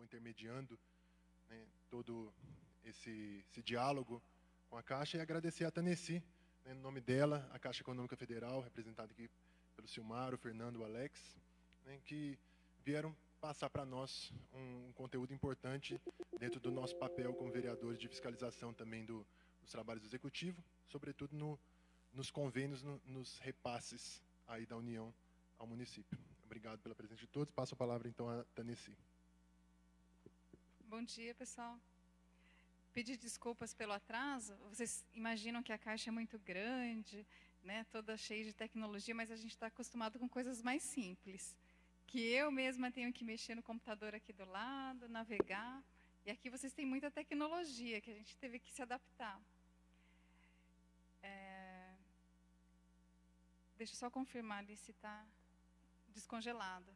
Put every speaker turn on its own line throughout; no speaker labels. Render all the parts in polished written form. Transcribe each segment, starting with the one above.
acabou intermediando, né, todo esse diálogo com a Caixa, e agradecer a Tennessee, né, no nome dela, a Caixa Econômica Federal, representada aqui pelo Silmar, o Fernando, o Alex, né, que vieram passar para nós um conteúdo importante dentro do nosso papel como vereadores de fiscalização também dos trabalhos do Executivo, sobretudo nos convênios, nos repasses aí da União ao município. Obrigado pela presença de todos. Passo a palavra, então, a Tennessee.
Bom dia, pessoal. Pedir desculpas pelo atraso. Vocês imaginam que a Caixa é muito grande, né, toda cheia de tecnologia, mas a gente está acostumado com coisas mais simples, que eu mesma tenho que mexer no computador aqui do lado, navegar, e aqui vocês têm muita tecnologia que a gente teve que se adaptar. Deixa eu só confirmar ali se está descongelado.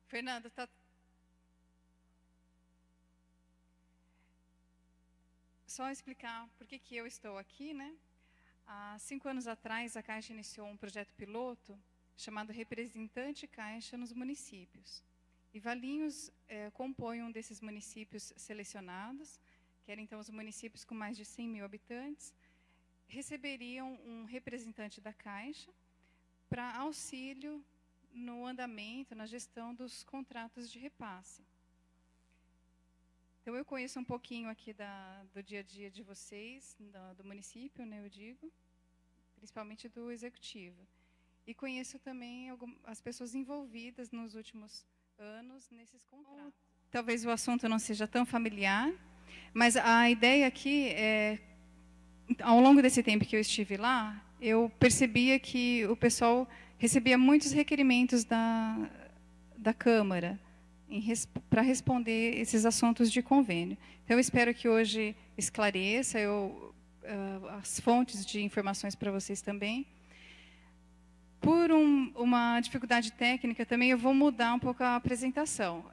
Fernando, está... Só explicar por que eu estou aqui, né? Há 5 anos atrás, a Caixa iniciou um projeto piloto chamado Representante Caixa nos municípios. E Valinhos compõe um desses municípios selecionados, que eram então os municípios com mais de 100 mil habitantes, receberiam um representante da Caixa para auxílio no andamento, na gestão dos contratos de repasse. Então, eu conheço um pouquinho aqui do dia a dia de vocês, do município, né, eu digo, principalmente do Executivo. E conheço também as pessoas envolvidas nos últimos anos nesses contratos. Talvez o assunto não seja tão familiar, mas a ideia aqui é, ao longo desse tempo que eu estive lá, eu percebia que o pessoal recebia muitos requerimentos da Câmara para responder esses assuntos de convênio. Então, eu espero que hoje esclareça as fontes de informações para vocês também. Por uma dificuldade técnica também, eu vou mudar um pouco a apresentação.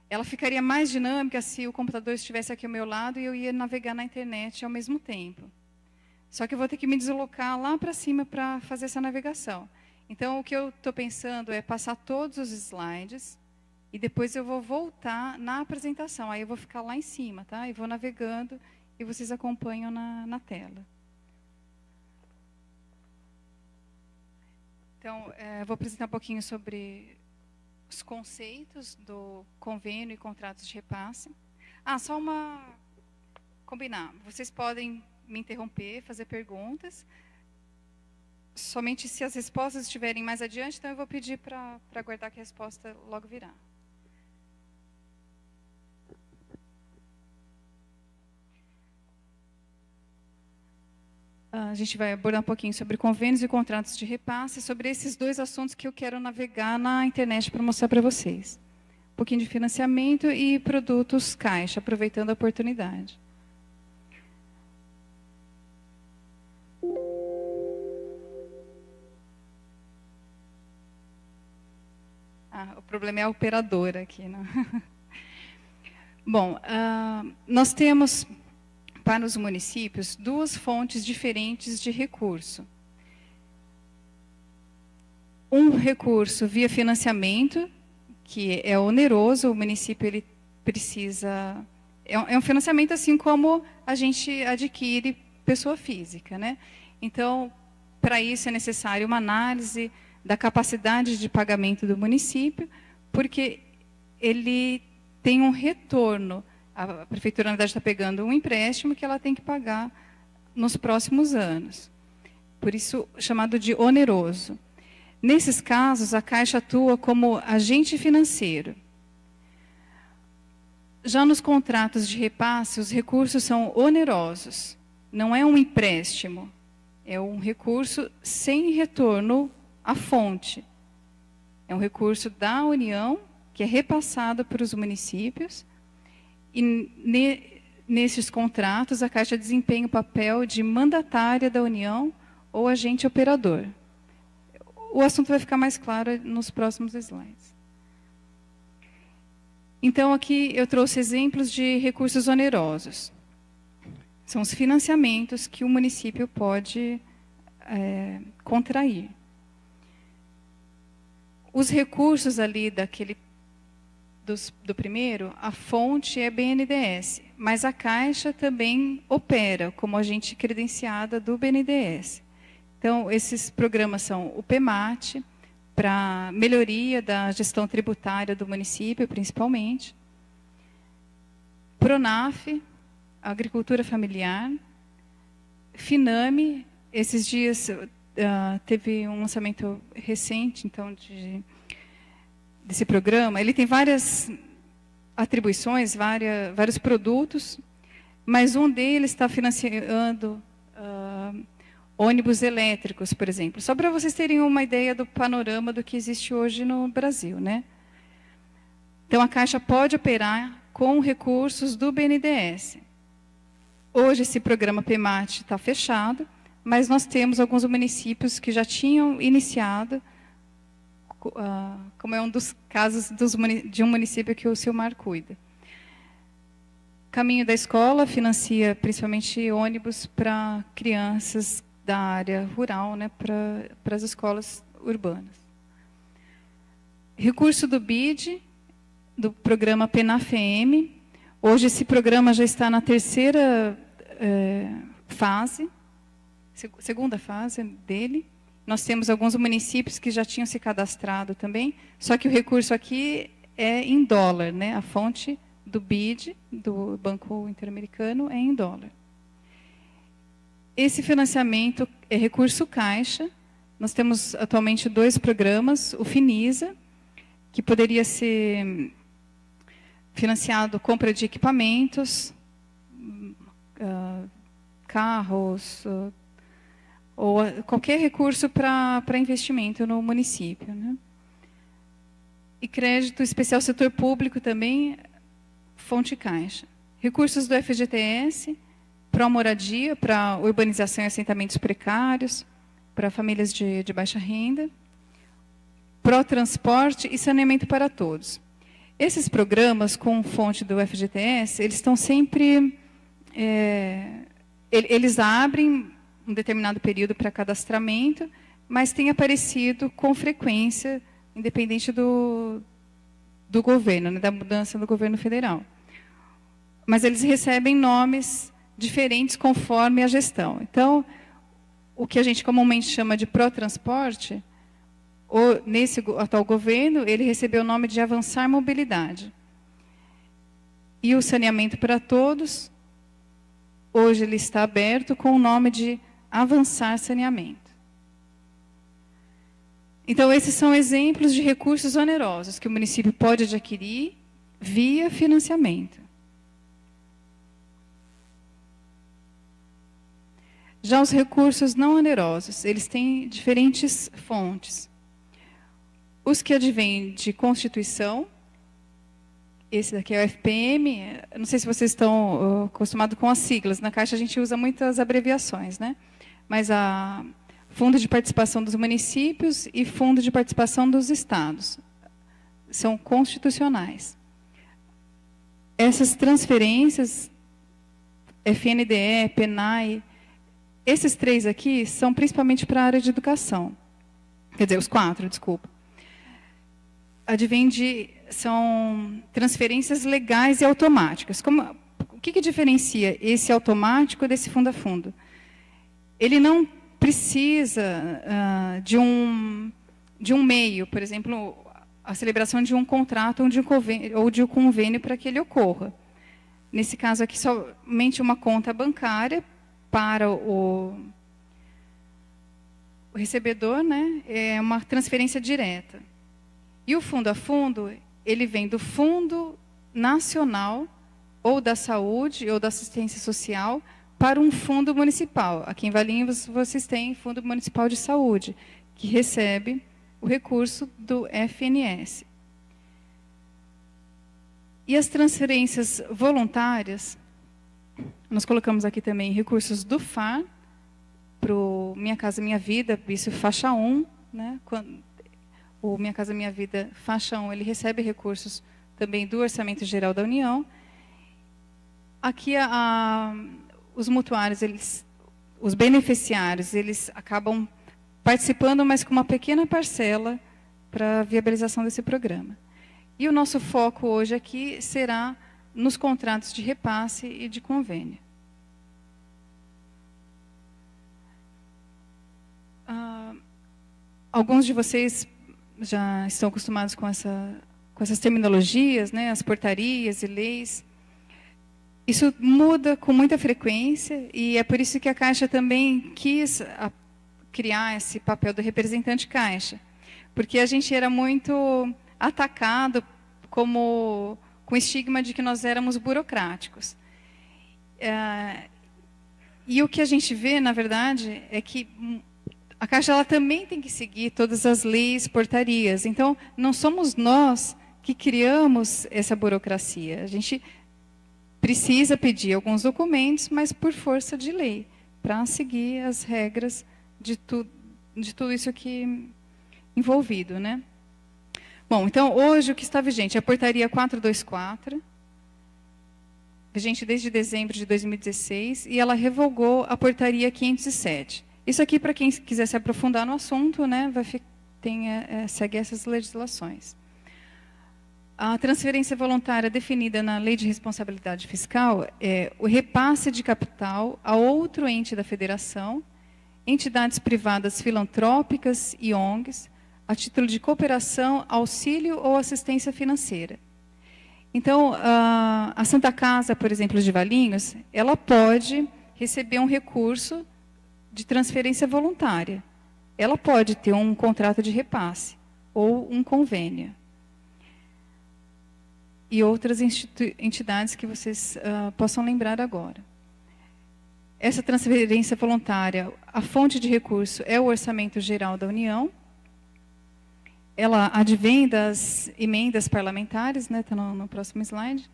Ela ficaria mais dinâmica se o computador estivesse aqui ao meu lado e eu ia navegar na internet ao mesmo tempo. Só que eu vou ter que me deslocar lá para cima para fazer essa navegação. Então, o que eu estou pensando é passar todos os slides e depois eu vou voltar na apresentação. Aí eu vou ficar lá em cima, tá? E vou navegando e vocês acompanham na tela. Então, vou apresentar um pouquinho sobre os conceitos do convênio e contratos de repasse. Só combinar. Vocês podem me interromper, fazer perguntas. Somente se as respostas estiverem mais adiante, então eu vou pedir para aguardar que a resposta logo virá. A gente vai abordar um pouquinho sobre convênios e contratos de repasse, sobre esses 2 assuntos que eu quero navegar na internet para mostrar para vocês. Um pouquinho de financiamento e produtos Caixa, aproveitando a oportunidade. O problema é a operadora aqui, né? Bom, nós temos para os municípios 2 fontes diferentes de recurso. Um recurso via financiamento, que é oneroso, o município ele precisa... É um financiamento assim como a gente adquire pessoa física, né? Então, para isso é necessário uma análise da capacidade de pagamento do município, porque ele tem um retorno. A prefeitura, na verdade, está pegando um empréstimo que ela tem que pagar nos próximos anos. Por isso, chamado de oneroso. Nesses casos, a Caixa atua como agente financeiro. Já nos contratos de repasse, os recursos são onerosos. Não é um empréstimo, é um recurso sem retorno à fonte. É um recurso da União, que é repassado para os municípios, e nesses contratos a Caixa desempenha o papel de mandatária da União ou agente operador. O assunto vai ficar mais claro nos próximos slides. Então, aqui eu trouxe exemplos de recursos onerosos. São os financiamentos que o município pode contrair. Os recursos ali daquele do primeiro, a fonte é BNDES, mas a Caixa também opera como agente credenciada do BNDES. Então, esses programas são o PEMAT, para melhoria da gestão tributária do município, principalmente. PRONAF, Agricultura Familiar. FINAME, esses dias teve um lançamento recente, então, desse programa. Ele tem várias atribuições, vários produtos, mas um deles está financiando ônibus elétricos, por exemplo. Só para vocês terem uma ideia do panorama do que existe hoje no Brasil, né? Então, a Caixa pode operar com recursos do BNDES. Hoje, esse programa PEMAT está fechado, mas nós temos alguns municípios que já tinham iniciado, como é um dos casos de um município que o Silmar cuida. Caminho da Escola financia principalmente ônibus para crianças da área rural, né, para as escolas urbanas. Recurso do BID, do programa PENAFEM. Hoje esse programa já está na terceira fase, segunda fase dele. Nós temos alguns municípios que já tinham se cadastrado também, só que o recurso aqui é em dólar, né? A fonte do BID, do Banco Interamericano, é em dólar. Esse financiamento é recurso Caixa. Nós temos atualmente 2 programas, o FINISA, que poderia ser financiado compra de equipamentos, carros, ou qualquer recurso para investimento no município, né? E crédito especial setor público também, fonte Caixa. Recursos do FGTS, para moradia, para urbanização e assentamentos precários, para famílias de baixa renda, pró-transporte e saneamento para todos. Esses programas com fonte do FGTS, eles estão sempre... eles abrem um determinado período para cadastramento, mas tem aparecido com frequência, independente do governo, né, da mudança do governo federal. Mas eles recebem nomes diferentes conforme a gestão. Então, o que a gente comumente chama de pró-transporte, nesse atual governo, ele recebeu o nome de Avançar Mobilidade. E o saneamento para todos, hoje ele está aberto com o nome de Avançar Saneamento. Então, esses são exemplos de recursos onerosos que o município pode adquirir via financiamento. Já os recursos não onerosos, eles têm diferentes fontes. Os que advêm de Constituição, esse daqui é o FPM, não sei se vocês estão acostumados com as siglas, na Caixa a gente usa muitas abreviações, né? Mas a Fundo de Participação dos Municípios e Fundo de Participação dos Estados são constitucionais. Essas transferências, FNDE, PENAI, esses 3 aqui são principalmente para a área de educação. Quer dizer, os 4, desculpa. São transferências legais e automáticas. O que diferencia esse automático desse fundo a fundo? Ele não precisa de um meio, por exemplo, a celebração de um contrato ou de um convênio para que ele ocorra. Nesse caso aqui, somente uma conta bancária para o recebedor, né? É uma transferência direta. E o fundo a fundo, ele vem do Fundo Nacional, ou da Saúde, ou da Assistência Social, para um fundo municipal. Aqui em Valinhos, vocês têm Fundo Municipal de Saúde, que recebe o recurso do FNS. E as transferências voluntárias, nós colocamos aqui também recursos do FAR, para o Minha Casa Minha Vida, isso faixa 1, né? O Minha Casa Minha Vida, faixa 1, ele recebe recursos também do Orçamento Geral da União. Aqui, os mutuários, os beneficiários, eles acabam participando, mas com uma pequena parcela para a viabilização desse programa. E o nosso foco hoje aqui será nos contratos de repasse e de convênio. Alguns de vocês já estão acostumados com essas terminologias, né, as portarias e leis. Isso muda com muita frequência e é por isso que a Caixa também quis criar esse papel do representante Caixa, porque a gente era muito atacado com o estigma de que nós éramos burocráticos. E o que a gente vê, na verdade, é que a Caixa ela também tem que seguir todas as leis, portarias. Então, não somos nós que criamos essa burocracia. A gente precisa pedir alguns documentos, mas por força de lei, para seguir as regras de tudo isso aqui envolvido, né? Bom, então, hoje o que está vigente é a portaria 424, vigente desde dezembro de 2016, e ela revogou a portaria 507. Isso aqui, para quem quiser se aprofundar no assunto, né, segue essas legislações. A transferência voluntária definida na Lei de Responsabilidade Fiscal é o repasse de capital a outro ente da federação, entidades privadas filantrópicas e ONGs, a título de cooperação, auxílio ou assistência financeira. Então, a Santa Casa, por exemplo, de Valinhos, ela pode receber um recurso de transferência voluntária. Ela pode ter um contrato de repasse ou um convênio. E outras entidades que vocês possam lembrar agora. Essa transferência voluntária, a fonte de recurso é o Orçamento Geral da União. Ela advém das emendas parlamentares, né, está no próximo slide.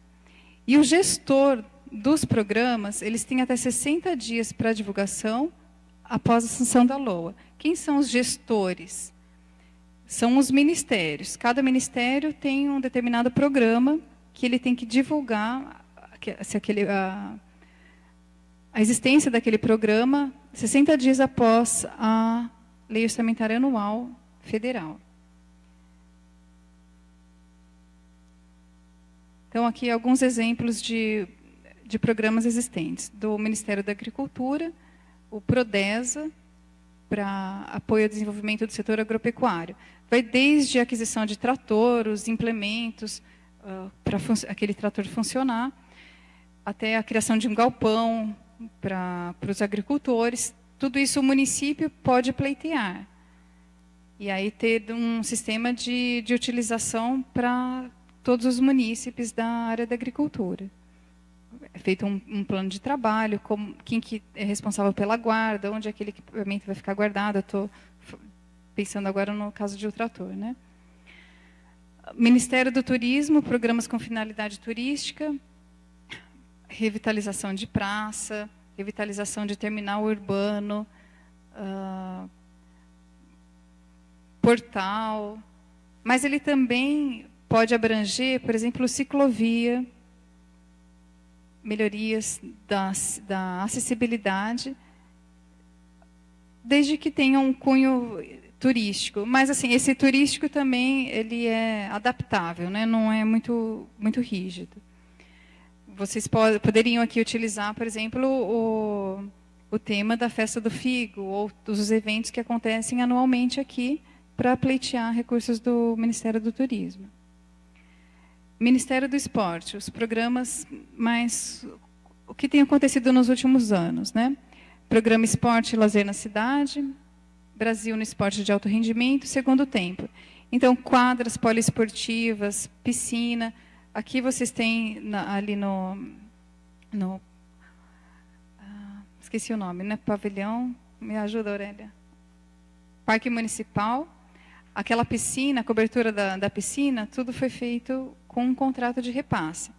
E o gestor dos programas, eles têm até 60 dias para divulgação após a sanção da LOA. Quem são os gestores? São os ministérios. Cada ministério tem um determinado programa que ele tem que divulgar a existência daquele programa 60 dias após a Lei Orçamentária Anual Federal. Então, aqui alguns exemplos de programas existentes. Do Ministério da Agricultura, o PRODESA, para apoio ao desenvolvimento do setor agropecuário. Vai desde a aquisição de trator, os implementos, para aquele trator funcionar, até a criação de um galpão para os agricultores. Tudo isso o município pode pleitear. E aí ter um sistema de utilização para todos os munícipes da área da agricultura. É feito um plano de trabalho, quem que é responsável pela guarda, onde aquele equipamento vai ficar guardado. Eu estou pensando agora no caso de um trator, né? Ministério do Turismo, programas com finalidade turística, revitalização de praça, revitalização de terminal urbano, portal. Mas ele também pode abranger, por exemplo, ciclovia, melhorias da acessibilidade, desde que tenha um cunho turístico. Mas, assim, esse turístico também ele é adaptável, né? Não é muito rígido. Vocês poderiam aqui utilizar, por exemplo, o tema da Festa do Figo, ou dos eventos que acontecem anualmente aqui, para pleitear recursos do Ministério do Turismo. Ministério do Esporte, os programas o que tem acontecido nos últimos anos, né? Programa Esporte e Lazer na Cidade, Brasil no Esporte de Alto Rendimento, Segundo Tempo. Então, quadras poliesportivas, piscina. Aqui vocês têm ali esqueci o nome, né? Pavilhão, me ajuda, Aurélia. Parque Municipal. Aquela piscina, a cobertura da piscina, tudo foi feito com um contrato de repasse.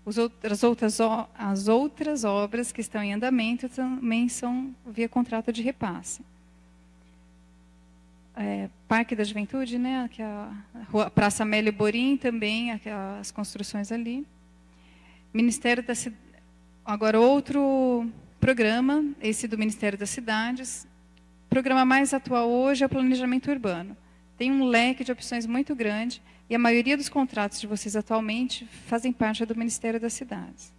As outras obras que estão em andamento também são via contrato de repasse. Parque da Juventude, né? Que a Praça Amélio Borim também, as construções ali. Ministério da Cidade. Agora, outro programa, esse do Ministério das Cidades. O programa mais atual hoje é o planejamento urbano. Tem um leque de opções muito grande. E a maioria dos contratos de vocês atualmente fazem parte do Ministério das Cidades.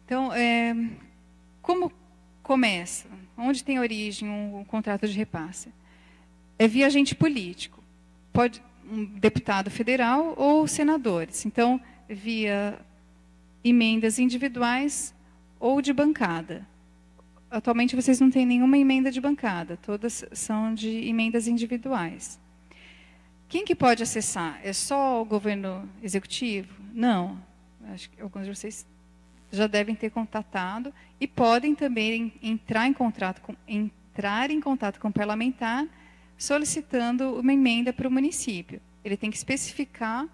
Então, como começa? Onde tem origem um contrato de repasse? É via agente político. Pode um deputado federal ou senadores. Então, via emendas individuais ou de bancada. Atualmente, vocês não têm nenhuma emenda de bancada. Todas são de emendas individuais. Quem que pode acessar? É só o governo executivo? Não. Acho que alguns de vocês já devem ter contatado e podem também entrar em contato com o parlamentar solicitando uma emenda para o município. Ele tem que especificar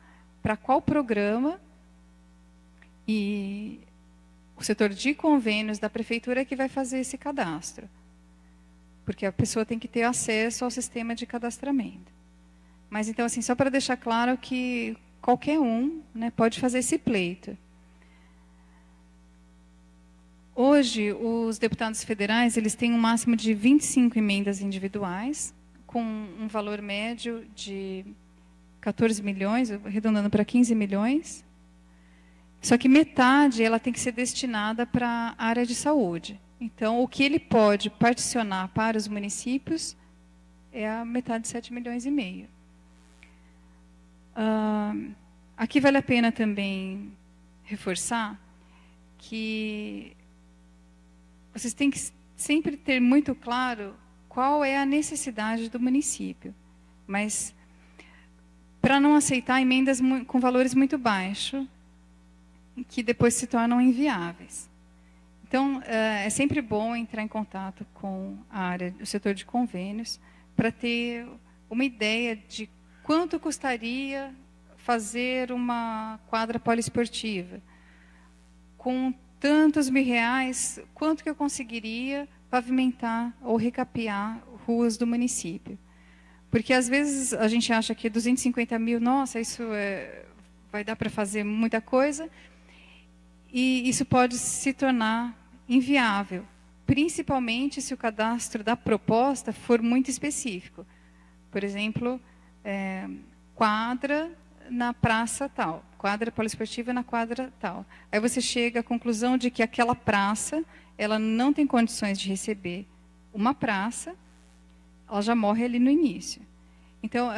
para qual programa, e o setor de convênios da prefeitura é que vai fazer esse cadastro. Porque a pessoa tem que ter acesso ao sistema de cadastramento. Mas então, assim, só para deixar claro que qualquer um, né, pode fazer esse pleito. Hoje, os deputados federais, eles têm um máximo de 25 emendas individuais, com um valor médio de 14 milhões, arredondando para 15 milhões. Só que metade ela tem que ser destinada para a área de saúde. Então, o que ele pode particionar para os municípios é a metade de 7 milhões e meio. Aqui vale a pena também reforçar que vocês têm que sempre ter muito claro qual é a necessidade do município. Mas, para não aceitar emendas com valores muito baixos, que depois se tornam inviáveis. Então, é sempre bom entrar em contato com a área, o setor de convênios, para ter uma ideia de quanto custaria fazer uma quadra poliesportiva. Com tantos mil reais, quanto que eu conseguiria pavimentar ou recapear ruas do município? Porque, às vezes, a gente acha que 250 mil, nossa, isso vai dar para fazer muita coisa, e isso pode se tornar inviável, principalmente se o cadastro da proposta for muito específico. Por exemplo, quadra na praça tal, quadra poliesportiva na quadra tal. Aí você chega à conclusão de que aquela praça, ela não tem condições de receber uma praça, ela já morre ali no início. Então,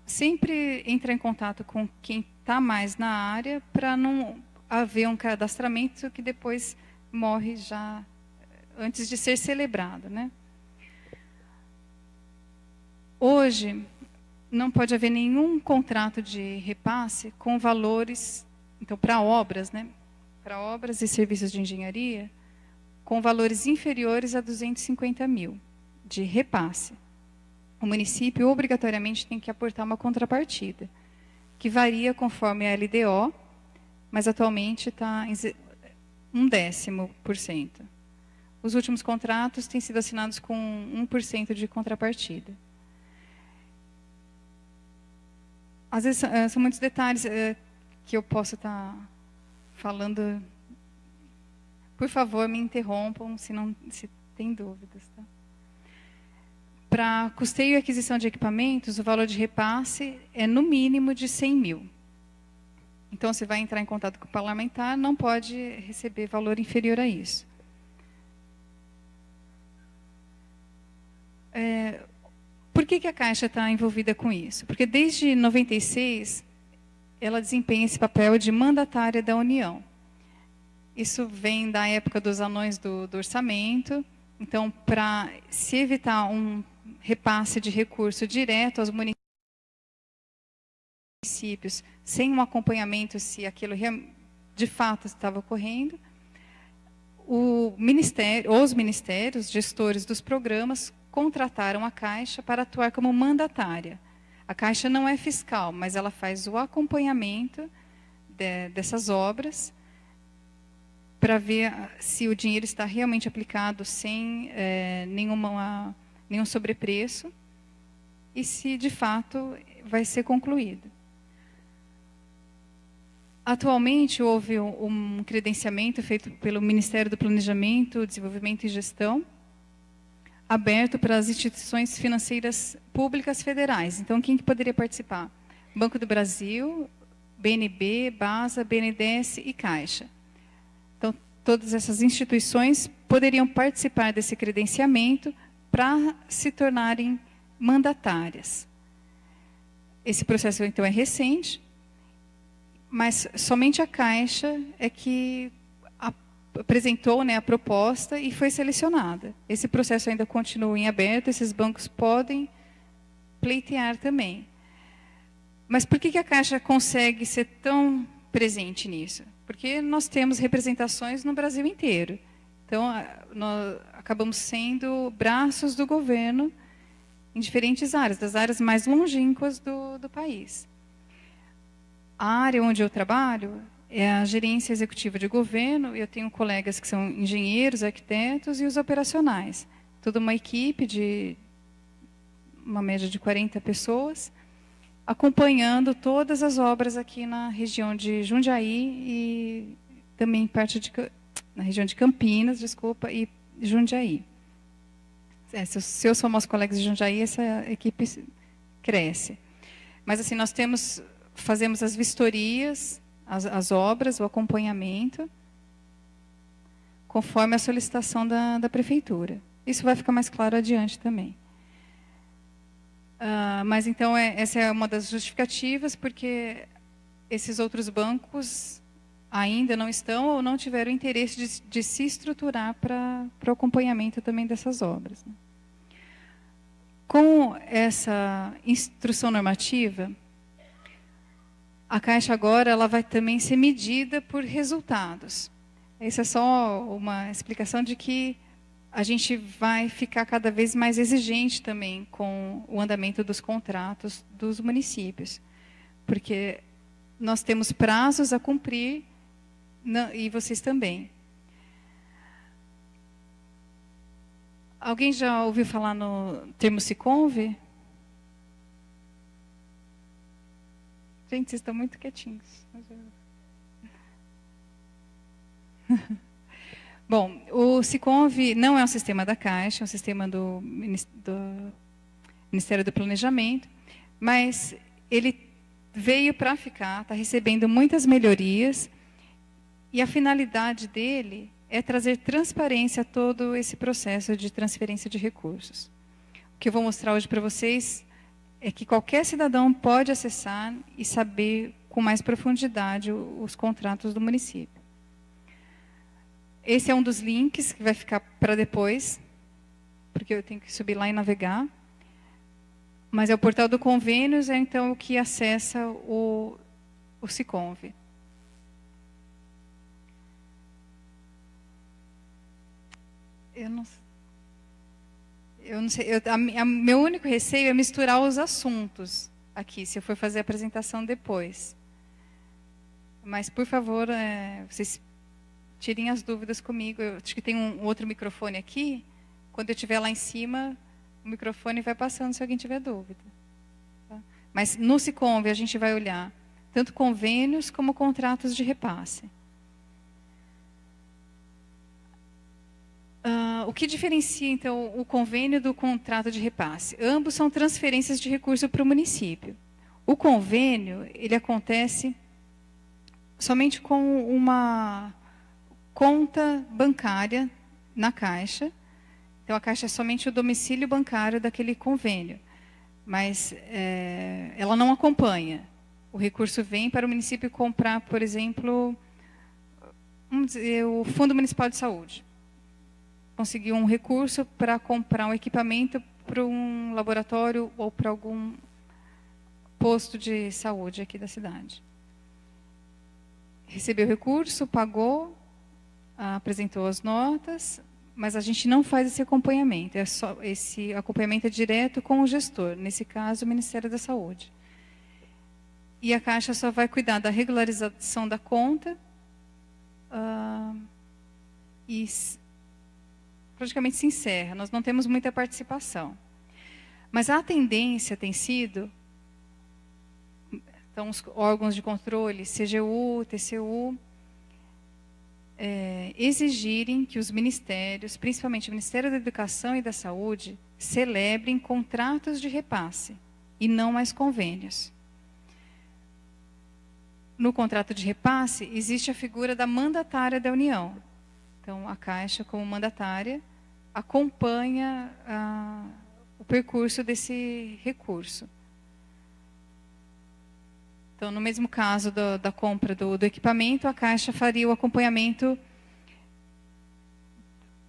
sempre entrar em contato com quem está mais na área para não haver um cadastramento que depois morre já antes de ser celebrado, né? Hoje, não pode haver nenhum contrato de repasse com valores, então, para obras, né? Para obras e serviços de engenharia, com valores inferiores a 250 mil de repasse. O município obrigatoriamente tem que aportar uma contrapartida, que varia conforme a LDO, mas atualmente está em 0,1%. Os últimos contratos têm sido assinados com 1% de contrapartida. Às vezes são muitos detalhes que eu posso estar falando. Por favor, me interrompam se tem dúvidas. Tá? Para custeio e aquisição de equipamentos, o valor de repasse é no mínimo de 100 mil. Então, você vai entrar em contato com o parlamentar, não pode receber valor inferior a isso. Por que a Caixa está envolvida com isso? Porque desde 96, ela desempenha esse papel de mandatária da União. Isso vem da época dos anões do orçamento. Então, para se evitar um repasse de recurso direto aos municípios, sem um acompanhamento se aquilo de fato estava ocorrendo, os ministérios, gestores dos programas, contrataram a Caixa para atuar como mandatária. A Caixa não é fiscal, mas ela faz o acompanhamento dessas obras para ver se o dinheiro está realmente aplicado sem nenhum sobrepreço e se, de fato, vai ser concluído. Atualmente, houve um credenciamento feito pelo Ministério do Planejamento, Desenvolvimento e Gestão. aberto para as instituições financeiras públicas federais. Então, quem que poderia participar? Banco do Brasil, BNB, BASA, BNDES e Caixa. Então, todas essas instituições poderiam participar desse credenciamento para se tornarem mandatárias. Esse processo, então, é recente, mas somente a Caixa é que apresentou, né, a proposta e foi selecionada. Esse processo ainda continua em aberto, esses bancos podem pleitear também. Mas por que a Caixa consegue ser tão presente nisso? Porque nós temos representações no Brasil inteiro. Então, nós acabamos sendo braços do governo em diferentes áreas, das áreas mais longínquas do país. A área onde eu trabalho é a gerência executiva de governo. Eu tenho colegas que são engenheiros, arquitetos e os operacionais. Toda uma equipe de uma média de 40 pessoas, acompanhando todas as obras aqui na região de Jundiaí e também na região de Campinas, desculpa, e Jundiaí. Se eu somar os colegas de Jundiaí, essa equipe cresce. Mas assim, nós fazemos as vistorias, as obras, o acompanhamento, conforme a solicitação da prefeitura. Isso vai ficar mais claro adiante também. Mas então, essa é uma das justificativas, porque esses outros bancos ainda não estão ou não tiveram interesse de se estruturar para o acompanhamento também dessas obras. Com essa instrução normativa, a Caixa agora ela vai também ser medida por resultados. Essa é só uma explicação de que a gente vai ficar cada vez mais exigente também com o andamento dos contratos dos municípios. Porque nós temos prazos a cumprir, e vocês também. Alguém já ouviu falar no termo Siconve? Gente, vocês estão muito quietinhos. Bom, o Siconve não é um sistema da Caixa, é um sistema do Ministério do Planejamento, mas ele veio para ficar, está recebendo muitas melhorias, e a finalidade dele é trazer transparência a todo esse processo de transferência de recursos. O que eu vou mostrar hoje para vocês é que qualquer cidadão pode acessar e saber com mais profundidade os contratos do município. Esse é um dos links que vai ficar para depois, porque eu tenho que subir lá e navegar. Mas é o portal do Convênios, é então o que acessa o Siconve. Eu não sei, meu único receio é misturar os assuntos aqui, se eu for fazer a apresentação depois. Mas, por favor, vocês tirem as dúvidas comigo. Eu acho que tem um outro microfone aqui. Quando eu estiver lá em cima, o microfone vai passando se alguém tiver dúvida. Tá? Mas no Siconve a gente vai olhar tanto convênios como contratos de repasse. O que diferencia, então, o convênio do contrato de repasse? Ambos são transferências de recurso para o município. O convênio, ele acontece somente com uma conta bancária na Caixa. Então, a Caixa é somente o domicílio bancário daquele convênio. Mas ela não acompanha. O recurso vem para o município comprar, por exemplo, vamos dizer, o Fundo Municipal de Saúde. Conseguiu um recurso para comprar um equipamento para um laboratório ou para algum posto de saúde aqui da cidade. Recebeu o recurso, pagou, apresentou as notas, mas a gente não faz esse acompanhamento. Esse acompanhamento é direto com o gestor, nesse caso, o Ministério da Saúde. E a Caixa só vai cuidar da regularização da conta e praticamente se encerra. Nós não temos muita participação. Mas a tendência tem sido, então, os órgãos de controle, CGU, TCU, exigirem que os ministérios, principalmente o Ministério da Educação e da Saúde, celebrem contratos de repasse e não mais convênios. No contrato de repasse, existe a figura da mandatária da União. Então, a Caixa, como mandatária, acompanha o percurso desse recurso. Então, no mesmo caso da compra do equipamento, a Caixa faria o acompanhamento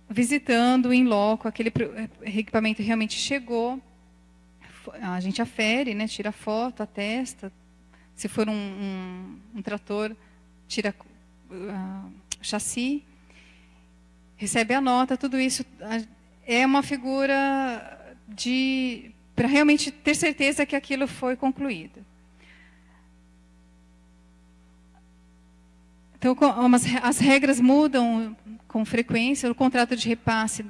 visitando em loco, aquele equipamento realmente chegou, a gente afere, né, tira foto, atesta, se for um trator, tira chassi, recebe a nota, tudo isso é uma figura para realmente ter certeza que aquilo foi concluído. Então, as regras mudam com frequência. O contrato de repasse,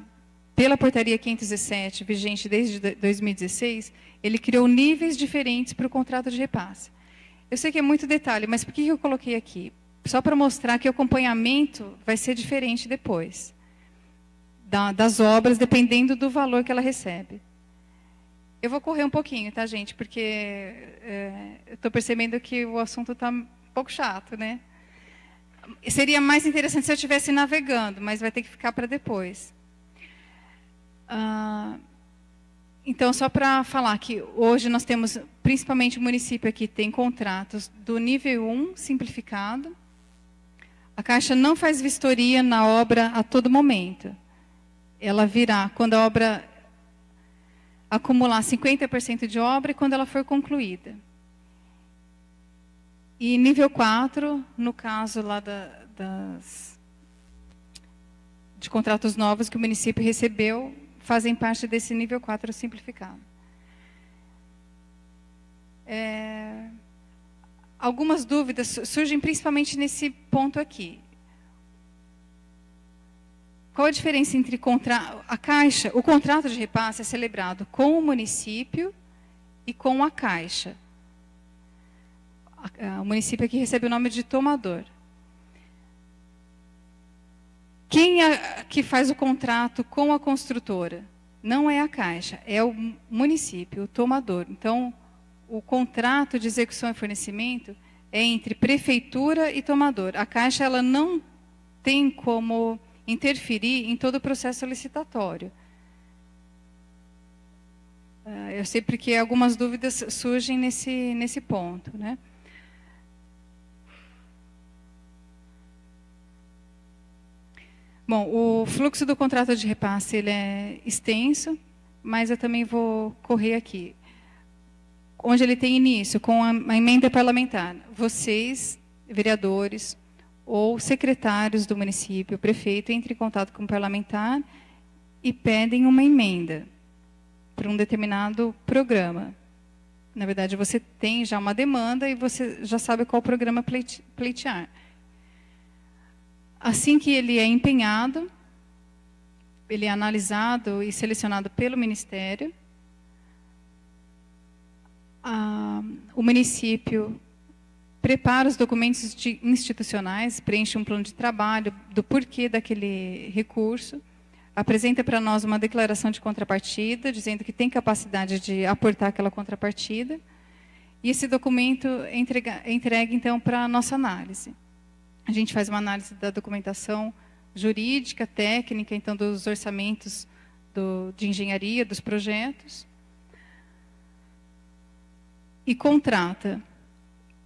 pela portaria 517, vigente desde 2016, ele criou níveis diferentes para o contrato de repasse. Eu sei que é muito detalhe, mas por que eu coloquei aqui? Só para mostrar que o acompanhamento vai ser diferente depois das obras, dependendo do valor que ela recebe. Eu vou correr um pouquinho, tá, gente? Porque eu estou percebendo que o assunto está um pouco chato, né? Seria mais interessante se eu estivesse navegando, mas vai ter que ficar para depois. Então, só para falar que hoje nós temos, principalmente o município aqui, tem contratos do nível 1 simplificado. A Caixa não faz vistoria na obra a todo momento. Ela virá quando a obra acumular 50% de obra e quando ela for concluída. E nível 4, no caso lá de contratos novos que o município recebeu, fazem parte desse nível 4 simplificado. Algumas dúvidas surgem principalmente nesse ponto aqui. Qual a diferença entre a Caixa? O contrato de repasse é celebrado com o município e com a Caixa. O município aqui recebe o nome de tomador. Quem é que faz o contrato com a construtora? Não é a Caixa, é o município, o tomador. Então, o contrato de execução e fornecimento é entre prefeitura e tomador. A Caixa ela não tem como interferir em todo o processo licitatório. Eu sei porque algumas dúvidas surgem nesse ponto, né? Bom, o fluxo do contrato de repasse ele é extenso, mas eu também vou correr aqui. Onde ele tem início, com a emenda parlamentar. Vocês, vereadores ou secretários do município, o prefeito, entrem em contato com o parlamentar e pedem uma emenda para um determinado programa. Na verdade, você tem já uma demanda e você já sabe qual programa pleitear. Assim que ele é empenhado, ele é analisado e selecionado pelo Ministério, o município prepara os documentos institucionais, preenche um plano de trabalho do porquê daquele recurso, apresenta para nós uma declaração de contrapartida, dizendo que tem capacidade de aportar aquela contrapartida, e esse documento é entregue então, para a nossa análise. A gente faz uma análise da documentação jurídica, técnica, então dos orçamentos de engenharia, dos projetos, e contrata.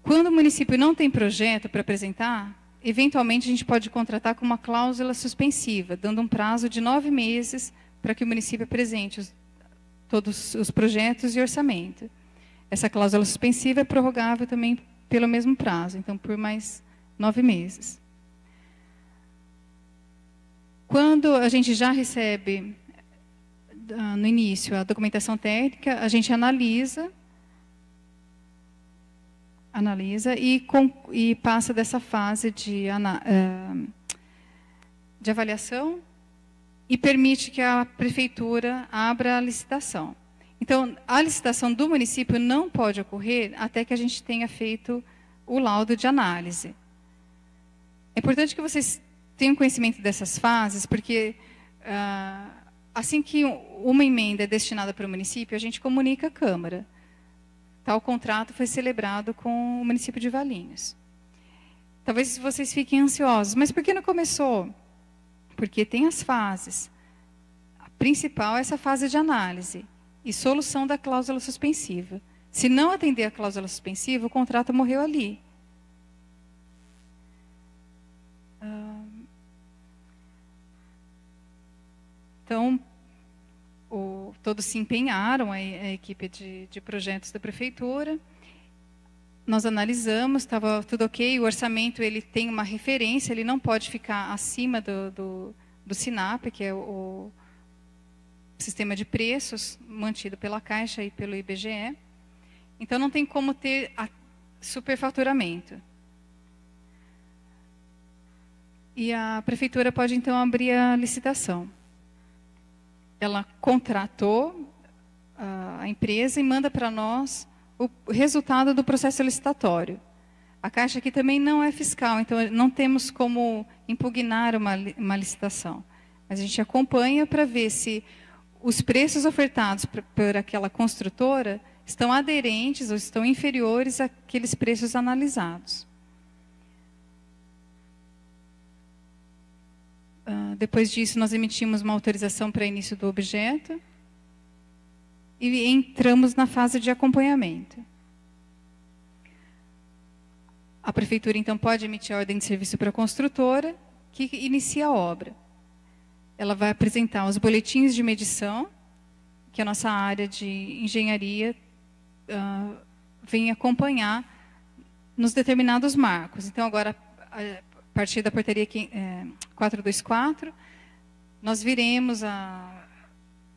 Quando o município não tem projeto para apresentar, eventualmente a gente pode contratar com uma cláusula suspensiva, dando um prazo de 9 meses para que o município apresente todos os projetos e orçamento. Essa cláusula suspensiva é prorrogável também pelo mesmo prazo, então por mais 9 meses. Quando a gente já recebe, no início, a documentação técnica, a gente analisa e passa dessa fase de avaliação e permite que a prefeitura abra a licitação. Então, a licitação do município não pode ocorrer até que a gente tenha feito o laudo de análise. É importante que vocês tenho conhecimento dessas fases porque, assim que uma emenda é destinada para o município, a gente comunica à Câmara. Tal contrato foi celebrado com o município de Valinhos. Talvez vocês fiquem ansiosos, mas por que não começou? Porque tem as fases. A principal é essa fase de análise e solução da cláusula suspensiva. Se não atender a cláusula suspensiva, o contrato morreu ali. Então, todos se empenharam, a equipe de projetos da prefeitura. Nós analisamos, estava tudo ok. O orçamento ele tem uma referência, ele não pode ficar acima do SINAP, que é o sistema de preços mantido pela Caixa e pelo IBGE. Então, não tem como ter superfaturamento. E a prefeitura pode, então, abrir a licitação. Ela contratou a empresa e manda para nós o resultado do processo licitatório. A Caixa aqui também não é fiscal, então não temos como impugnar uma licitação. Mas a gente acompanha para ver se os preços ofertados por aquela construtora estão aderentes ou estão inferiores àqueles preços analisados. Depois disso, nós emitimos uma autorização para início do objeto e entramos na fase de acompanhamento. A prefeitura, então, pode emitir a ordem de serviço para a construtora, que inicia a obra. Ela vai apresentar os boletins de medição, que a nossa área de engenharia vem acompanhar nos determinados marcos. Então, agora, a partir da portaria 424, nós viremos a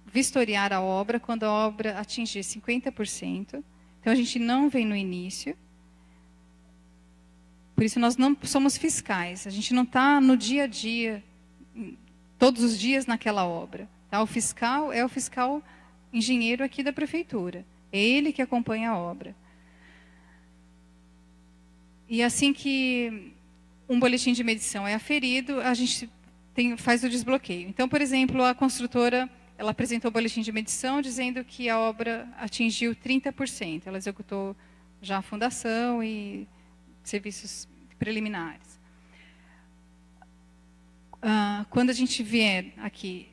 vistoriar a obra quando a obra atingir 50%. Então, a gente não vem no início. Por isso, nós não somos fiscais. A gente não está no dia a dia, todos os dias naquela obra. Tá? O fiscal é o fiscal engenheiro aqui da prefeitura. É ele que acompanha a obra. E assim que um boletim de medição é aferido, a gente faz o desbloqueio. Então, por exemplo, a construtora ela apresentou o boletim de medição dizendo que a obra atingiu 30%. Ela executou já a fundação e serviços preliminares. Quando a gente vier aqui,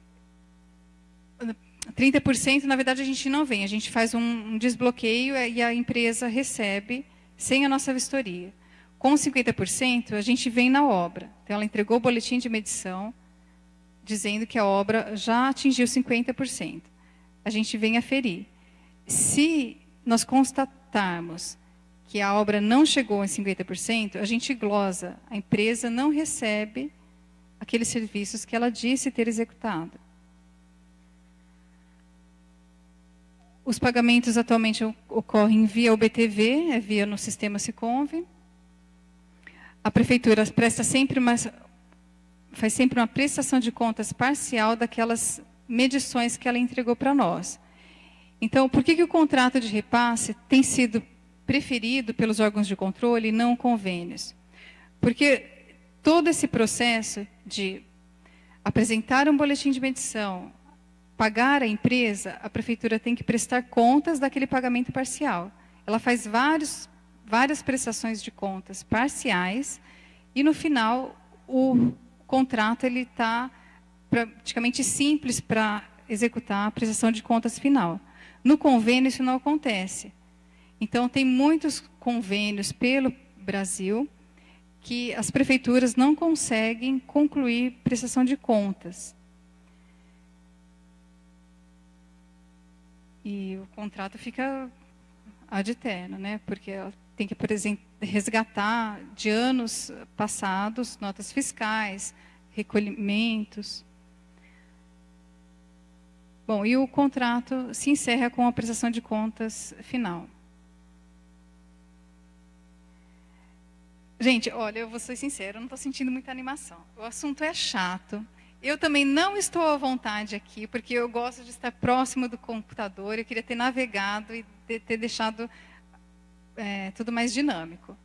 30%, na verdade, a gente não vem. A gente faz um desbloqueio e a empresa recebe sem a nossa vistoria. Com 50%, a gente vem na obra. Então, ela entregou o boletim de medição, dizendo que a obra já atingiu 50%. A gente vem aferir. Se nós constatarmos que a obra não chegou em 50%, a gente glosa. A empresa não recebe aqueles serviços que ela disse ter executado. Os pagamentos atualmente ocorrem via OBTV, via no sistema Siconv. A prefeitura faz sempre uma prestação de contas parcial daquelas medições que ela entregou para nós. Então, por que o contrato de repasse tem sido preferido pelos órgãos de controle e não convênios? Porque todo esse processo de apresentar um boletim de medição, pagar a empresa, a prefeitura tem que prestar contas daquele pagamento parcial. Ela faz várias prestações de contas parciais e, no final, o contrato está praticamente simples para executar a prestação de contas final. No convênio, isso não acontece. Então, tem muitos convênios pelo Brasil que as prefeituras não conseguem concluir prestação de contas. E o contrato fica ad eterno, né? Porque ela tem que resgatar de anos passados notas fiscais, recolhimentos. Bom, e o contrato se encerra com a prestação de contas final. Gente, olha, eu vou ser sincera, eu não estou sentindo muita animação. O assunto é chato. Eu também não estou à vontade aqui, porque eu gosto de estar próximo do computador. Eu queria ter navegado e ter deixado tudo mais dinâmico.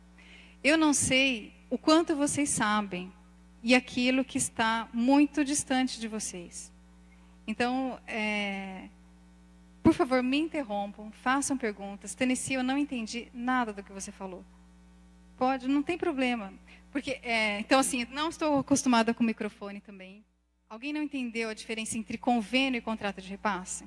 Eu não sei o quanto vocês sabem e aquilo que está muito distante de vocês. Então, por favor, me interrompam, façam perguntas. Tennessee, eu não entendi nada do que você falou. Pode, não tem problema. Porque, então, assim, não estou acostumada com o microfone também. Alguém não entendeu a diferença entre convênio e contrato de repasse?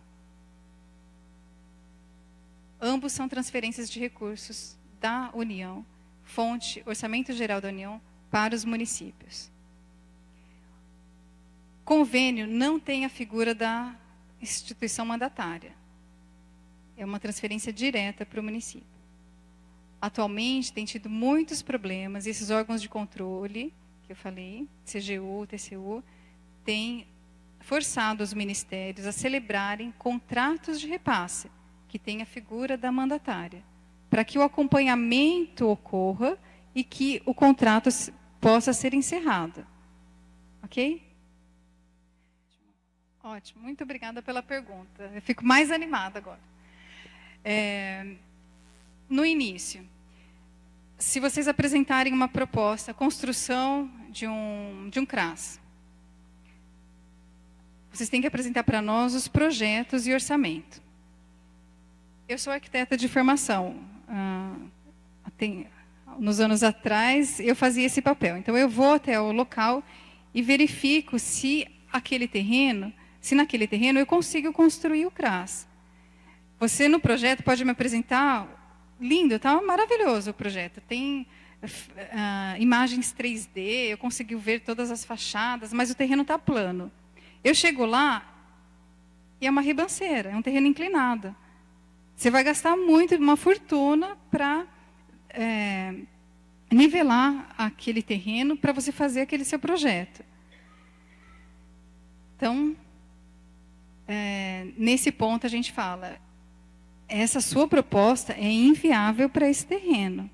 Ambos são transferências de recursos da União, fonte Orçamento Geral da União, para os municípios. Convênio não tem a figura da instituição mandatária. É uma transferência direta para o município. Atualmente tem tido muitos problemas, e esses órgãos de controle, que eu falei, CGU, TCU, têm forçado os ministérios a celebrarem contratos de repasse, que tem a figura da mandatária, para que o acompanhamento ocorra e que o contrato possa ser encerrado. Ok? Ótimo, muito obrigada pela pergunta. Eu fico mais animada agora. No início, se vocês apresentarem uma proposta, construção de um CRAS, vocês têm que apresentar para nós os projetos e orçamento. Eu sou arquiteta de formação. Nos anos atrás, eu fazia esse papel. Então, eu vou até o local e verifico se naquele terreno eu consigo construir o CRAS. Você, no projeto, pode me apresentar, lindo, está maravilhoso o projeto. Tem imagens 3D, eu consigo ver todas as fachadas, mas o terreno está plano. Eu chego lá e é uma ribanceira, é um terreno inclinado. Você vai gastar uma fortuna para nivelar aquele terreno para você fazer aquele seu projeto. Então, nesse ponto a gente fala, essa sua proposta é inviável para esse terreno.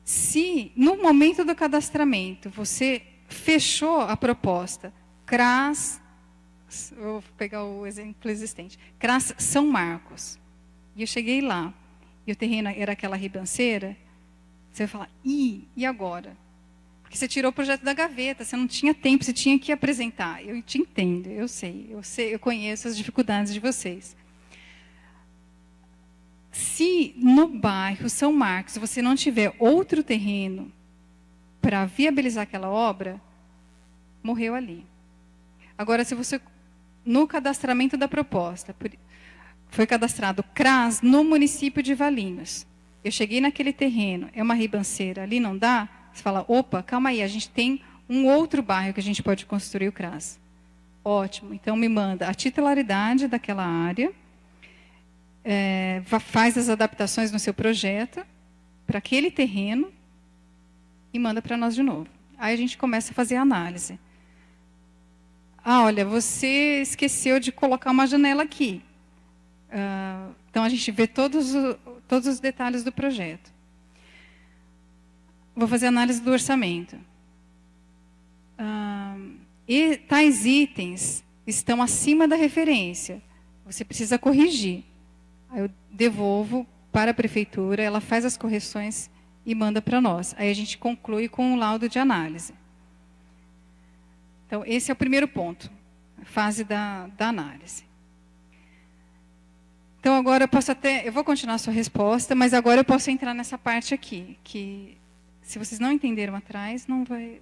Se, no momento do cadastramento, você fechou a proposta, CRAS, vou pegar o exemplo existente, CRAS São Marcos, e eu cheguei lá, e o terreno era aquela ribanceira, você vai falar, e agora? Porque você tirou o projeto da gaveta, você não tinha tempo, você tinha que apresentar. Eu te entendo, eu sei, eu conheço as dificuldades de vocês. Se no bairro São Marcos você não tiver outro terreno para viabilizar aquela obra, morreu ali. Agora, se você, no cadastramento da proposta, foi cadastrado CRAS no município de Valinhos. Eu cheguei naquele terreno, é uma ribanceira, ali não dá? Você fala, opa, calma aí, a gente tem um outro bairro que a gente pode construir o CRAS. Ótimo, então me manda a titularidade daquela área, faz as adaptações no seu projeto para aquele terreno e manda para nós de novo. Aí a gente começa a fazer a análise. Olha, você esqueceu de colocar uma janela aqui. Então a gente vê todos os detalhes do projeto. Vou fazer análise do orçamento. E tais itens estão acima da referência. Você precisa corrigir. Aí eu devolvo para a prefeitura, ela faz as correções e manda para nós. Aí a gente conclui com um laudo de análise. Então, esse é o primeiro ponto, a fase da análise. Então, agora eu vou continuar a sua resposta, mas agora eu posso entrar nessa parte aqui, que se vocês não entenderam atrás, não vai...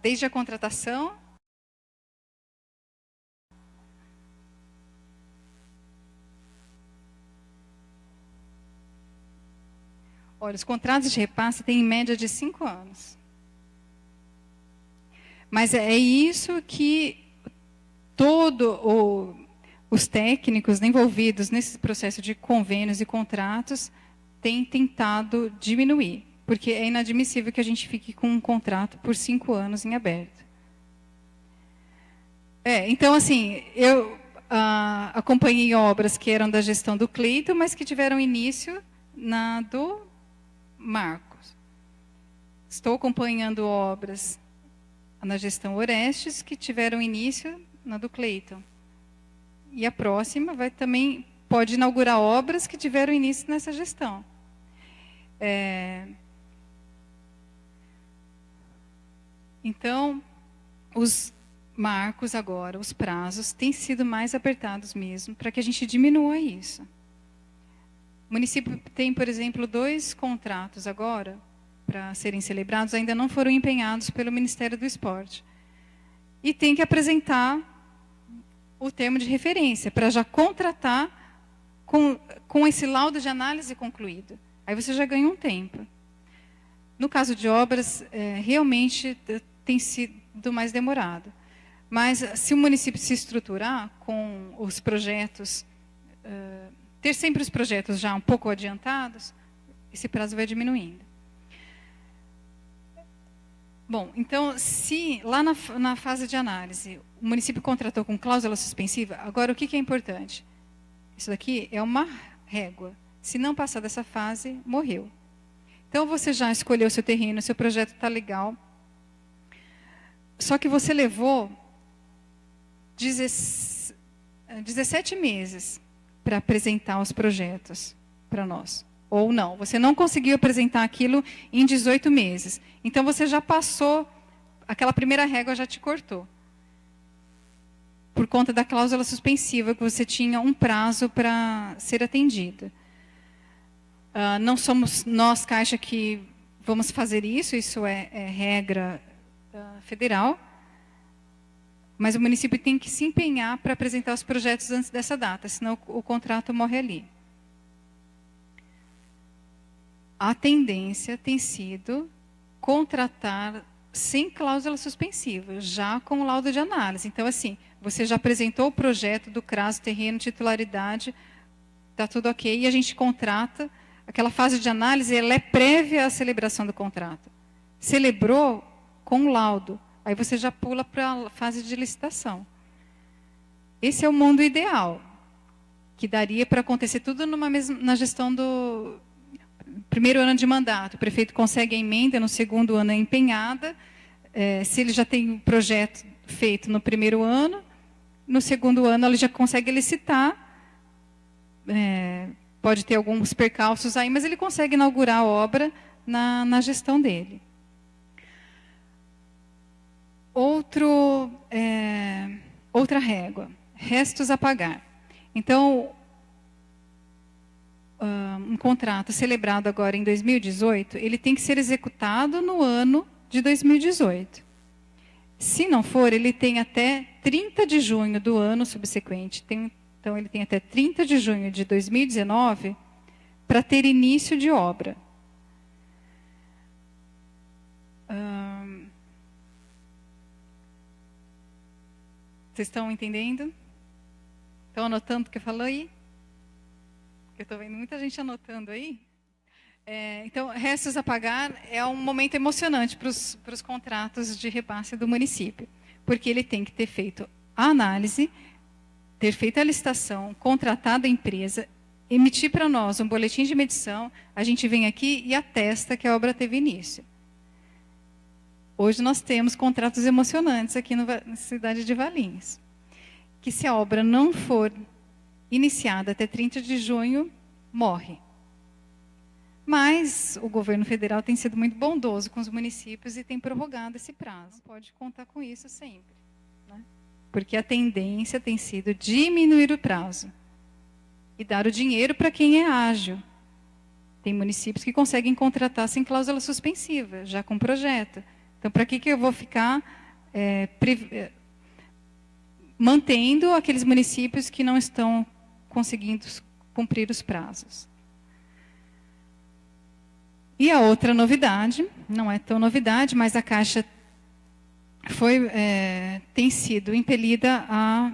Desde a contratação... Olha, os contratos de repasse têm em média de 5 anos. Mas é isso que os técnicos envolvidos nesse processo de convênios e contratos têm tentado diminuir. Porque é inadmissível que a gente fique com um contrato por 5 anos em aberto. Então, assim, eu acompanhei obras que eram da gestão do Cleito, mas que tiveram início do Marcos. Estou acompanhando obras na gestão Orestes, que tiveram início na do Cleiton. E a próxima pode inaugurar obras que tiveram início nessa gestão. Então, os marcos agora, os prazos, têm sido mais apertados mesmo, para que a gente diminua isso. O município tem, por exemplo, 2 contratos agora, para serem celebrados, ainda não foram empenhados pelo Ministério do Esporte. E tem que apresentar o termo de referência, para já contratar com esse laudo de análise concluído. Aí você já ganha um tempo. No caso de obras, realmente tem sido mais demorado. Mas se o município se estruturar com os projetos, ter sempre os projetos já um pouco adiantados, esse prazo vai diminuindo. Bom, então, se lá na fase de análise, o município contratou com cláusula suspensiva, agora o que é importante? Isso daqui é uma régua. Se não passar dessa fase, morreu. Então, você já escolheu o seu terreno, seu projeto está legal. Só que você levou 17 meses para apresentar os projetos para nós. Ou não, você não conseguiu apresentar aquilo em 18 meses. Então, você já passou, aquela primeira régua já te cortou. Por conta da cláusula suspensiva, que você tinha um prazo para ser atendida. Não somos nós, Caixa, que vamos fazer isso, isso é regra federal. Mas o município tem que se empenhar para apresentar os projetos antes dessa data, senão o contrato morre ali. A tendência tem sido contratar sem cláusula suspensiva, já com o laudo de análise. Então, assim, você já apresentou o projeto do CRAS, terreno, titularidade, está tudo ok, e a gente contrata. Aquela fase de análise, ela é prévia à celebração do contrato. Celebrou com o laudo, aí você já pula para a fase de licitação. Esse é o mundo ideal, que daria para acontecer tudo na gestão do primeiro ano de mandato. O prefeito consegue a emenda, no segundo ano é empenhada. Se ele já tem um projeto feito no primeiro ano, no segundo ano ele já consegue licitar. Pode ter alguns percalços aí, mas ele consegue inaugurar a obra na gestão dele. Outra régua, restos a pagar. Então, um contrato celebrado agora em 2018, ele tem que ser executado no ano de 2018. Se não for, ele tem até 30 de junho do ano subsequente. Então, ele tem até 30 de junho de 2019 para ter início de obra. Vocês estão entendendo? Estão anotando o que eu falei aí? Eu estou vendo muita gente anotando aí. Então, restos a pagar é um momento emocionante para os contratos de repasse do município, porque ele tem que ter feito a análise, ter feito a licitação, contratado a empresa, emitir para nós um boletim de medição, a gente vem aqui e atesta que a obra teve início. Hoje nós temos contratos emocionantes aqui na cidade de Valinhos, que se a obra não for iniciada até 30 de junho, morre. Mas o governo federal tem sido muito bondoso com os municípios e tem prorrogado esse prazo. Pode contar com isso sempre, né? Porque a tendência tem sido diminuir o prazo e dar o dinheiro para quem é ágil. Tem municípios que conseguem contratar sem cláusula suspensiva, já com projeto. Então, para que eu vou ficar mantendo aqueles municípios que não estão conseguindo cumprir os prazos? E a outra novidade, não é tão novidade, mas a Caixa tem sido impelida a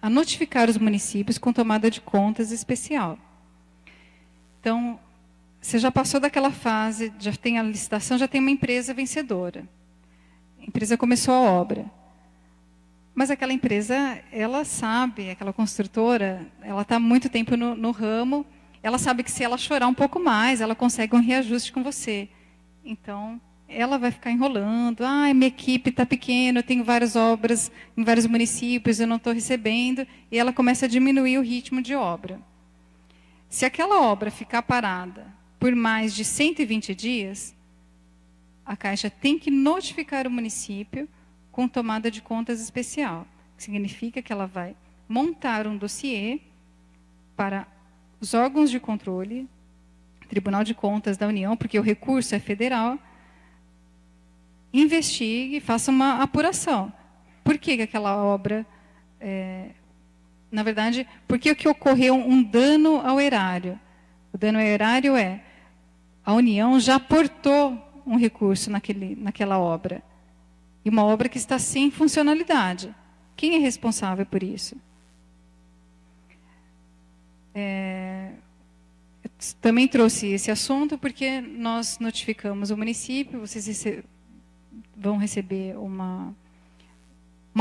a notificar os municípios com tomada de contas especial. Então, você já passou daquela fase, já tem a licitação, já tem uma empresa vencedora. A empresa começou a obra. Mas aquela empresa, ela sabe, aquela construtora, ela está há muito tempo no ramo, ela sabe que se ela chorar um pouco mais, ela consegue um reajuste com você. Então, ela vai ficar enrolando. Minha equipe está pequena, eu tenho várias obras em vários municípios, eu não estou recebendo. E ela começa a diminuir o ritmo de obra. Se aquela obra ficar parada por mais de 120 dias, a Caixa tem que notificar o município com tomada de contas especial. Que significa que ela vai montar um dossiê para os órgãos de controle, Tribunal de Contas da União, porque o recurso é federal, investigue e faça uma apuração. Por que aquela obra, na verdade, por que ocorreu um dano ao erário? O dano ao erário é, a União já aportou um recurso naquela obra. E uma obra que está sem funcionalidade. Quem é responsável por isso? Eu também trouxe esse assunto porque nós notificamos o município, vocês vão receber uma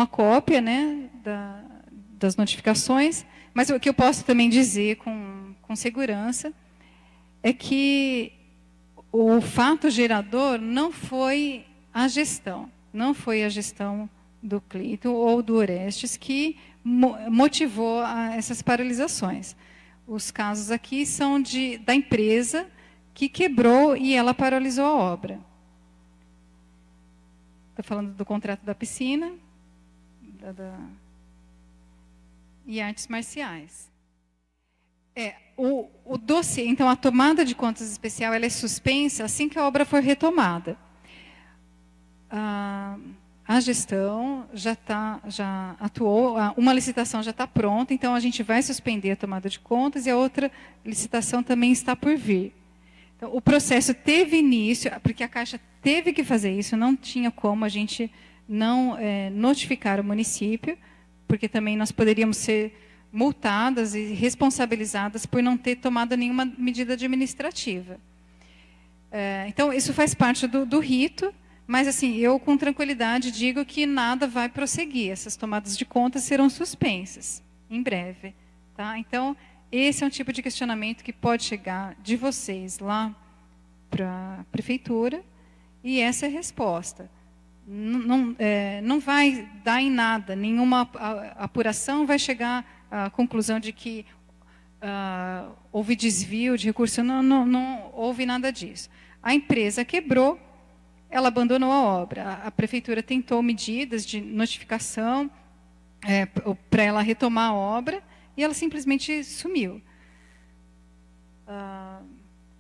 cópia, né, das notificações, mas o que eu posso também dizer com segurança é que o fato gerador não foi a gestão do Cleiton ou do Orestes que motivou essas paralisações. Os casos aqui são da empresa que quebrou e ela paralisou a obra. Estou falando do contrato da piscina e artes marciais. O dossiê, então, a tomada de contas especial ela é suspensa assim que a obra for retomada. A gestão já atuou, uma licitação já está pronta, então a gente vai suspender a tomada de contas e a outra licitação também está por vir. Então, o processo teve início, porque a Caixa teve que fazer isso, não tinha como a gente não notificar o município, porque também nós poderíamos ser multadas e responsabilizadas por não ter tomado nenhuma medida administrativa. Então, isso faz parte do rito, mas assim, eu com tranquilidade digo que nada vai prosseguir, essas tomadas de contas serão suspensas, em breve. Tá? Então, esse é um tipo de questionamento que pode chegar de vocês lá para a prefeitura, e essa é a resposta. Não vai dar em nada, nenhuma apuração vai chegar à conclusão de que houve desvio de recurso, não houve nada disso. A empresa quebrou, ela abandonou a obra. A prefeitura tentou medidas de notificação para ela retomar a obra e ela simplesmente sumiu.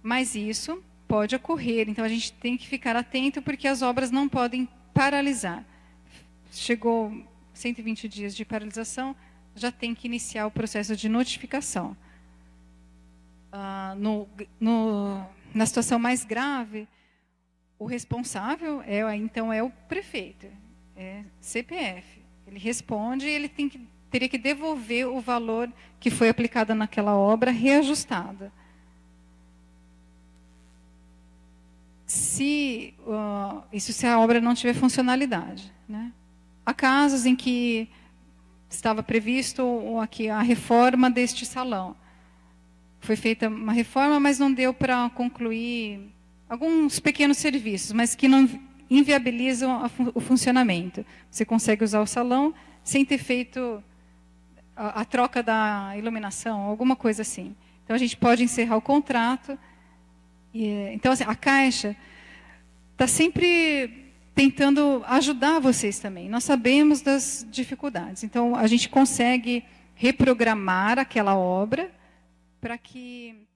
Mas isso pode ocorrer, então a gente tem que ficar atento porque as obras não podem paralisar. Chegou 120 dias de paralisação, já tem que iniciar o processo de notificação. Na situação mais grave, o responsável então é o prefeito, é CPF. Ele responde e ele teria que devolver o valor que foi aplicado naquela obra reajustada. Se a obra não tiver funcionalidade, né? Há casos em que estava previsto aqui a reforma deste salão. Foi feita uma reforma, mas não deu para concluir alguns pequenos serviços, mas que não inviabilizam o funcionamento. Você consegue usar o salão sem ter feito a troca da iluminação, alguma coisa assim. Então, a gente pode encerrar o contrato. Então, assim, a Caixa está sempre tentando ajudar vocês também. Nós sabemos das dificuldades. Então, a gente consegue reprogramar aquela obra para que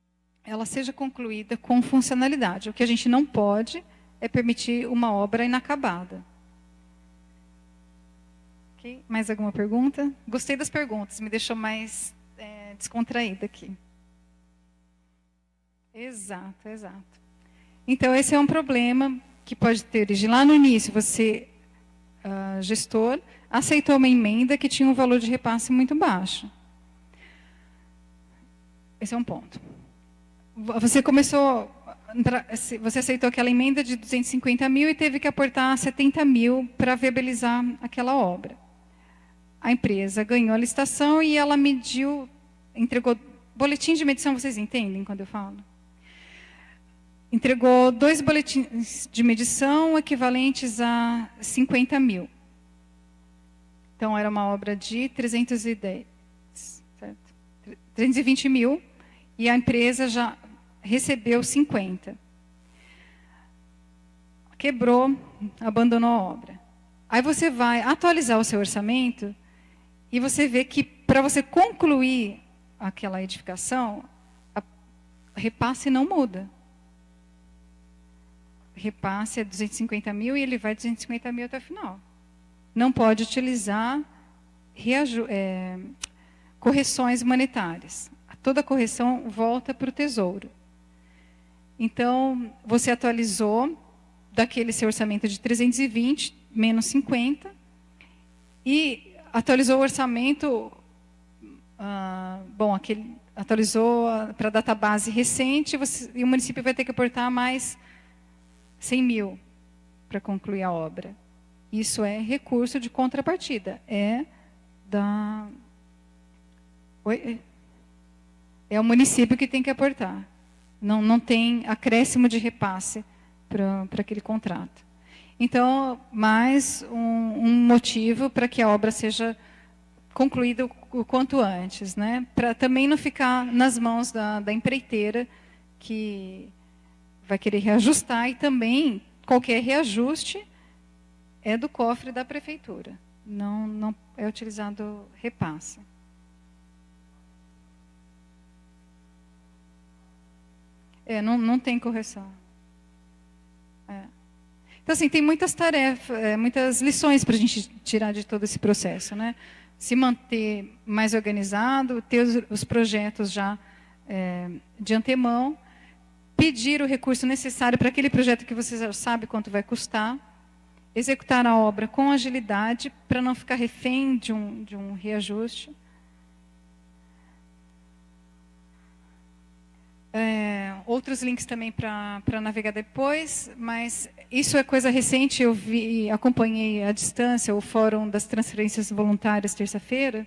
ela seja concluída com funcionalidade. O que a gente não pode é permitir uma obra inacabada. Okay? Mais alguma pergunta? Gostei das perguntas, me deixou mais descontraída aqui. Exato. Então, esse é um problema que pode ter origem. Lá no início, você, gestor, aceitou uma emenda que tinha um valor de repasse muito baixo. Esse é um ponto. Você aceitou aquela emenda de 250 mil e teve que aportar 70 mil para viabilizar aquela obra. A empresa ganhou a licitação e ela entregou boletim de medição, vocês entendem quando eu falo? entregou 2 boletins de medição equivalentes a 50 mil. Então, era uma obra de 310, certo? 320 mil, e a empresa já recebeu 50. Quebrou, abandonou a obra. Aí você vai atualizar o seu orçamento e você vê que, para você concluir aquela edificação, a repasse não muda. Repasse é 250 mil e ele vai 250 mil até o final. Não pode utilizar correções monetárias. Toda correção volta para o Tesouro. Então, você atualizou daquele seu orçamento de 320, menos 50, e atualizou o orçamento, atualizou para a database recente, e o município vai ter que aportar mais 100 mil para concluir a obra. Isso é recurso de contrapartida. É o município que tem que aportar. Não tem acréscimo de repasse para aquele contrato. Então, mais um motivo para que a obra seja concluída o quanto antes, né? Para também não ficar nas mãos da empreiteira, que vai querer reajustar, e também qualquer reajuste é do cofre da prefeitura. Não é utilizado repasse. Não tem correção. Então, assim, tem muitas tarefas, muitas lições para a gente tirar de todo esse processo, né? Se manter mais organizado, ter os projetos já de antemão, pedir o recurso necessário para aquele projeto que você já sabe quanto vai custar, executar a obra com agilidade para não ficar refém de um reajuste. Outros links também para navegar depois, mas isso é coisa recente. Eu acompanhei à distância o Fórum das Transferências Voluntárias terça-feira,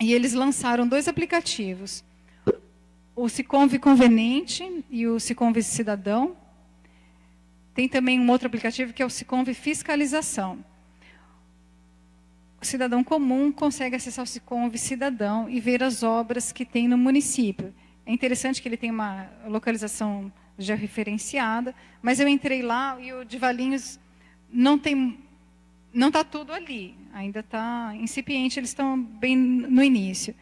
e eles lançaram 2 aplicativos, o Siconv Conveniente e o Siconv Cidadão. Tem também um outro aplicativo que é o Siconv Fiscalização. O cidadão comum consegue acessar o Siconv Cidadão e ver as obras que tem no município. É interessante que ele tem uma localização já referenciada, mas eu entrei lá e o de Valinhos não está tudo ali, ainda está incipiente, eles estão bem no início.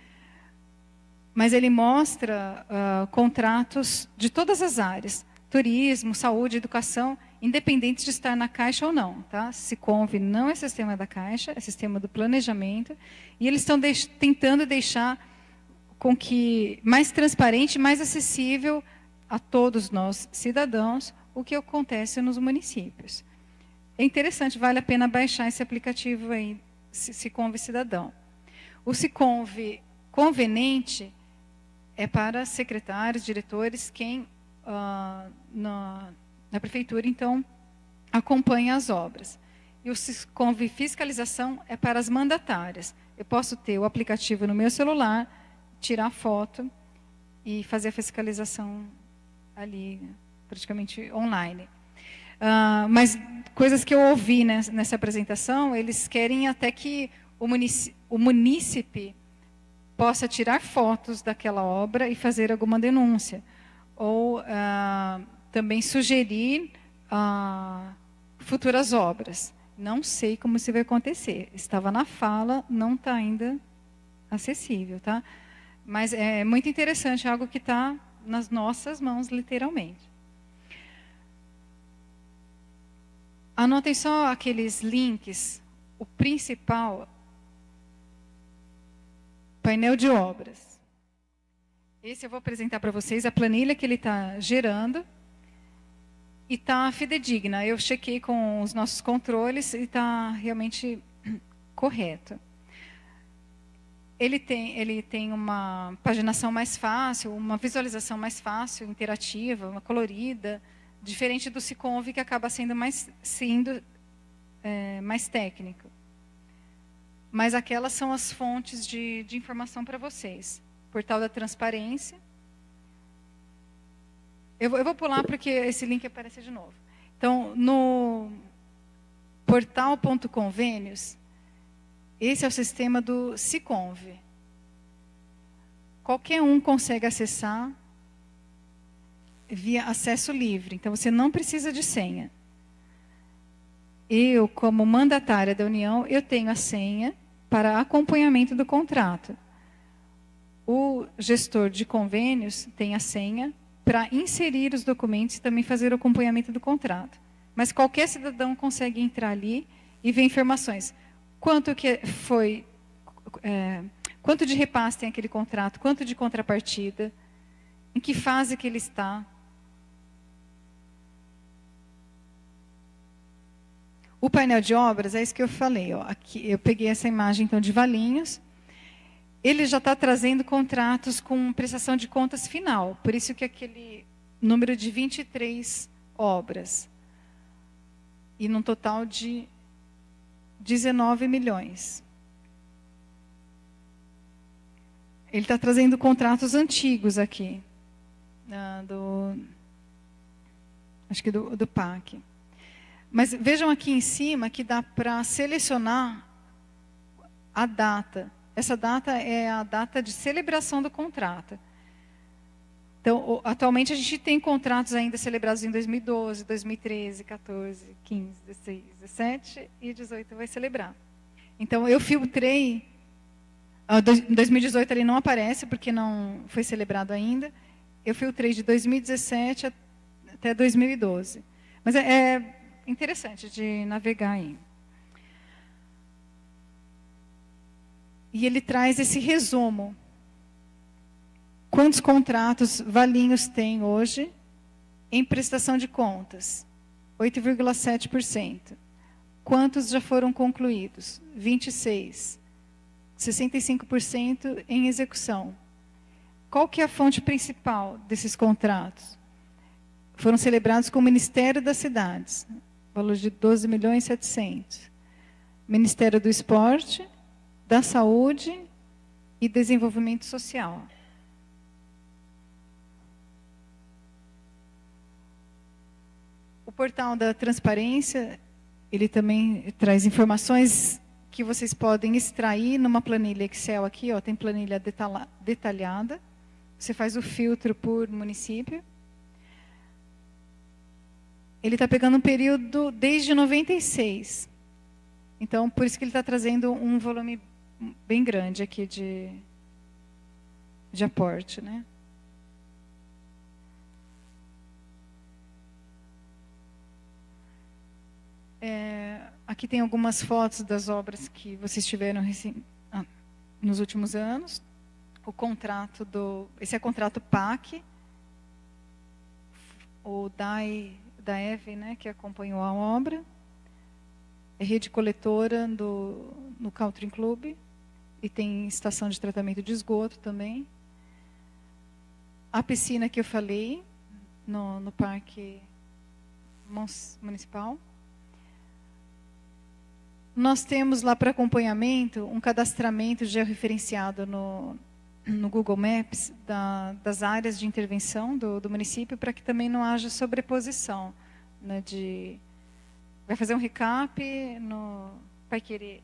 Mas ele mostra contratos de todas as áreas, turismo, saúde, educação, independente de estar na Caixa ou não. Tá? Siconv não é sistema da Caixa, é sistema do planejamento, e eles estão tentando deixar com que mais transparente, mais acessível a todos nós cidadãos o que acontece nos municípios. É interessante, vale a pena baixar esse aplicativo aí, Siconv Cidadão. O Siconv Conveniente é para secretários, diretores, quem na prefeitura, então, acompanha as obras. E o Siconv Fiscalização é para as mandatárias. Eu posso ter o aplicativo no meu celular, tirar foto e fazer a fiscalização ali, praticamente online. Mas coisas que eu ouvi nessa apresentação, eles querem até que o munícipe possa tirar fotos daquela obra e fazer alguma denúncia. Ou também sugerir futuras obras. Não sei como isso vai acontecer. Estava na fala, não está ainda acessível, tá? Mas é muito interessante, algo que está nas nossas mãos, literalmente. Anotem só aqueles links. O principal, painel de obras. Esse eu vou apresentar para vocês, a planilha que ele está gerando. E está fidedigna. Eu chequei com os nossos controles e está realmente correto. Ele tem uma paginação mais fácil, uma visualização mais fácil, interativa, uma colorida, diferente do Siconv, que acaba sendo mais técnico. Mas aquelas são as fontes de informação para vocês. Portal da Transparência. Eu vou pular porque esse link aparece de novo. Então, no portal.convênios, esse é o sistema do Siconv. Qualquer um consegue acessar via acesso livre. Então, você não precisa de senha. Eu, como mandatária da União, eu tenho a senha para acompanhamento do contrato. O gestor de convênios tem a senha para inserir os documentos e também fazer o acompanhamento do contrato. Mas qualquer cidadão consegue entrar ali e ver informações. Quanto que foi, quanto de repasse tem aquele contrato, quanto de contrapartida, em que fase que ele está. O painel de obras, é isso que eu falei. Ó, aqui, eu peguei essa imagem então, de Valinhos. Ele já está trazendo contratos com prestação de contas final. Por isso que aquele número de 23 obras. E num total de 19 milhões. Ele está trazendo contratos antigos aqui. Acho que do PAC. Mas vejam aqui em cima que dá para selecionar a data. Essa data é a data de celebração do contrato. Então, atualmente a gente tem contratos ainda celebrados em 2012, 2013, 14, 15, 16, 17 e 18 vai celebrar. Então, eu filtrei. Em 2018 ele não aparece porque não foi celebrado ainda. Eu filtrei de 2017 até 2012. Mas é interessante de navegar aí. E ele traz esse resumo. Quantos contratos Valinhos tem hoje em prestação de contas? 8,7%. Quantos já foram concluídos? 26%. 65% em execução. Qual que é a fonte principal desses contratos? Foram celebrados com o Ministério das Cidades, valor de 12.700.000. Ministério do Esporte, da Saúde e Desenvolvimento Social. O portal da transparência, ele também traz informações que vocês podem extrair numa planilha Excel aqui, ó, tem planilha detalhada. Você faz o filtro por município. Ele está pegando um período desde 96. Então, por isso que ele está trazendo um volume bem grande aqui de aporte, né? Aqui tem algumas fotos das obras que vocês tiveram nos últimos anos. O contrato esse é o contrato PAC. O da EVE, né, que acompanhou a obra. É rede coletora no Country Club. E tem estação de tratamento de esgoto também. A piscina que eu falei, no Parque Municipal. Nós temos lá para acompanhamento um cadastramento georreferenciado no Google Maps das áreas de intervenção do município para que também não haja sobreposição. Né, vai fazer um recap no Paiquerê.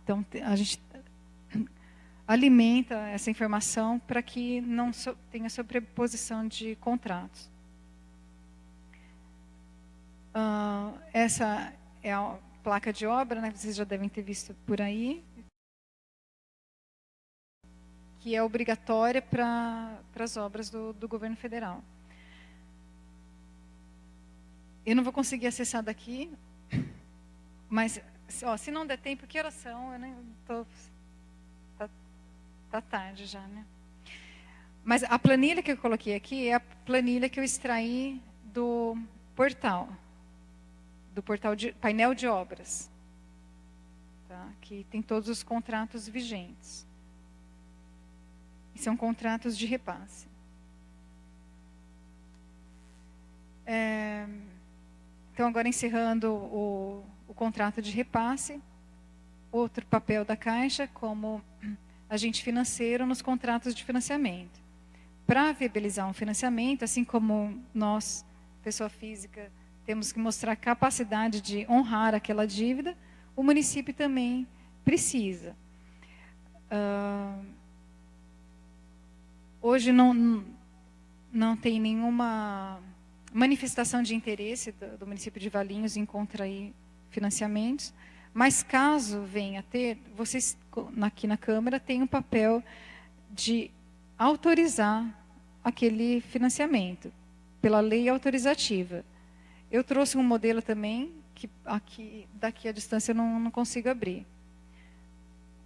Então, a gente alimenta essa informação para que não tenha sobreposição de contratos. Essa é a placa de obra, né? Vocês já devem ter visto por aí, que é obrigatória para as obras do governo federal. Eu não vou conseguir acessar daqui, mas se não der tempo, que horas são? Eu nem tá tarde já, né? Mas a planilha que eu coloquei aqui é a planilha que eu extraí do portal de painel de obras, tá? Que tem todos os contratos vigentes. E são contratos de repasse. Então, agora encerrando o contrato de repasse, outro papel da Caixa como agente financeiro nos contratos de financiamento. para viabilizar um financiamento, assim como nós, pessoa física, temos que mostrar capacidade de honrar aquela dívida, o município também precisa. Hoje não tem nenhuma manifestação de interesse do município de Valinhos em contrair financiamentos, mas caso venha a ter, vocês aqui na Câmara têm um papel de autorizar aquele financiamento, pela lei autorizativa. Eu trouxe um modelo também, que daqui à distância eu não consigo abrir.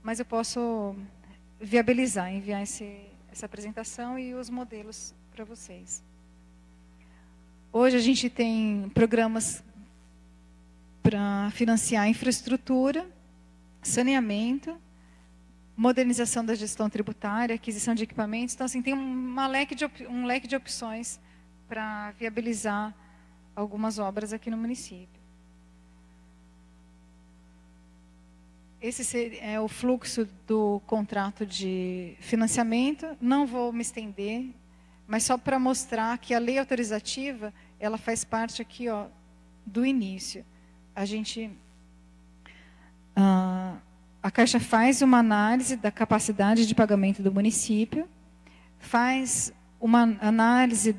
Mas eu posso viabilizar, enviar essa apresentação e os modelos para vocês. Hoje a gente tem programas para financiar infraestrutura, saneamento, modernização da gestão tributária, aquisição de equipamentos. Então, assim, tem um leque de opções para viabilizar algumas obras aqui no município. Esse é o fluxo do contrato de financiamento. Não vou me estender, mas só para mostrar que a lei autorizativa, ela faz parte aqui, ó, do início. A Caixa faz uma análise da capacidade de pagamento do município, faz uma análise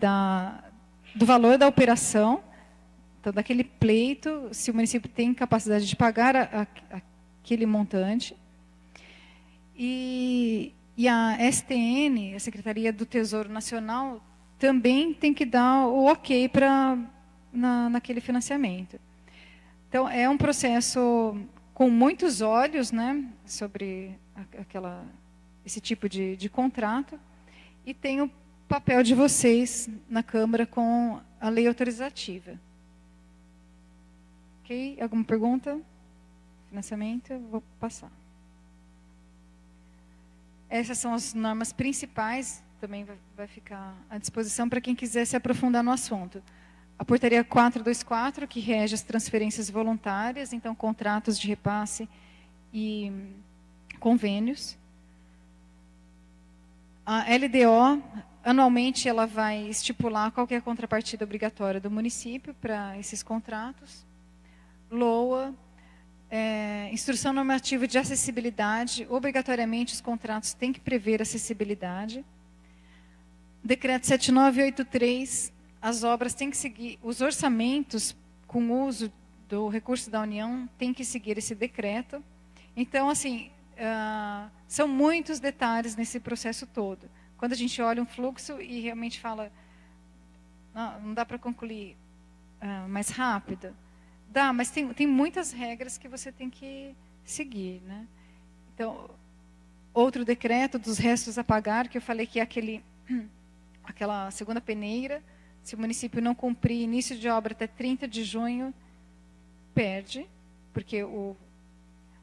do valor da operação, então, daquele pleito, se o município tem capacidade de pagar aquele montante. E a STN, a Secretaria do Tesouro Nacional, também tem que dar o ok naquele financiamento. Então, é um processo com muitos olhos, né, sobre esse tipo de contrato, e tem o papel de vocês na Câmara com a lei autorizativa. Ok? Alguma pergunta? Financiamento? Eu vou passar. Essas são as normas principais, também vai ficar à disposição para quem quiser se aprofundar no assunto. A portaria 424, que rege as transferências voluntárias, então contratos de repasse e convênios. A LDO, anualmente, ela vai estipular qual que é a contrapartida obrigatória do município para esses contratos. LOA, instrução normativa de acessibilidade, obrigatoriamente os contratos têm que prever acessibilidade. Decreto 7983, as obras têm que seguir, os orçamentos com uso do recurso da União têm que seguir esse decreto. Então, assim, são muitos detalhes nesse processo todo. Quando a gente olha um fluxo e realmente fala, não dá para concluir mais rápido, dá, mas tem muitas regras que você tem que seguir, né? Então, outro decreto dos restos a pagar, que eu falei que é aquela segunda peneira, se o município não cumprir início de obra até 30 de junho, perde, porque o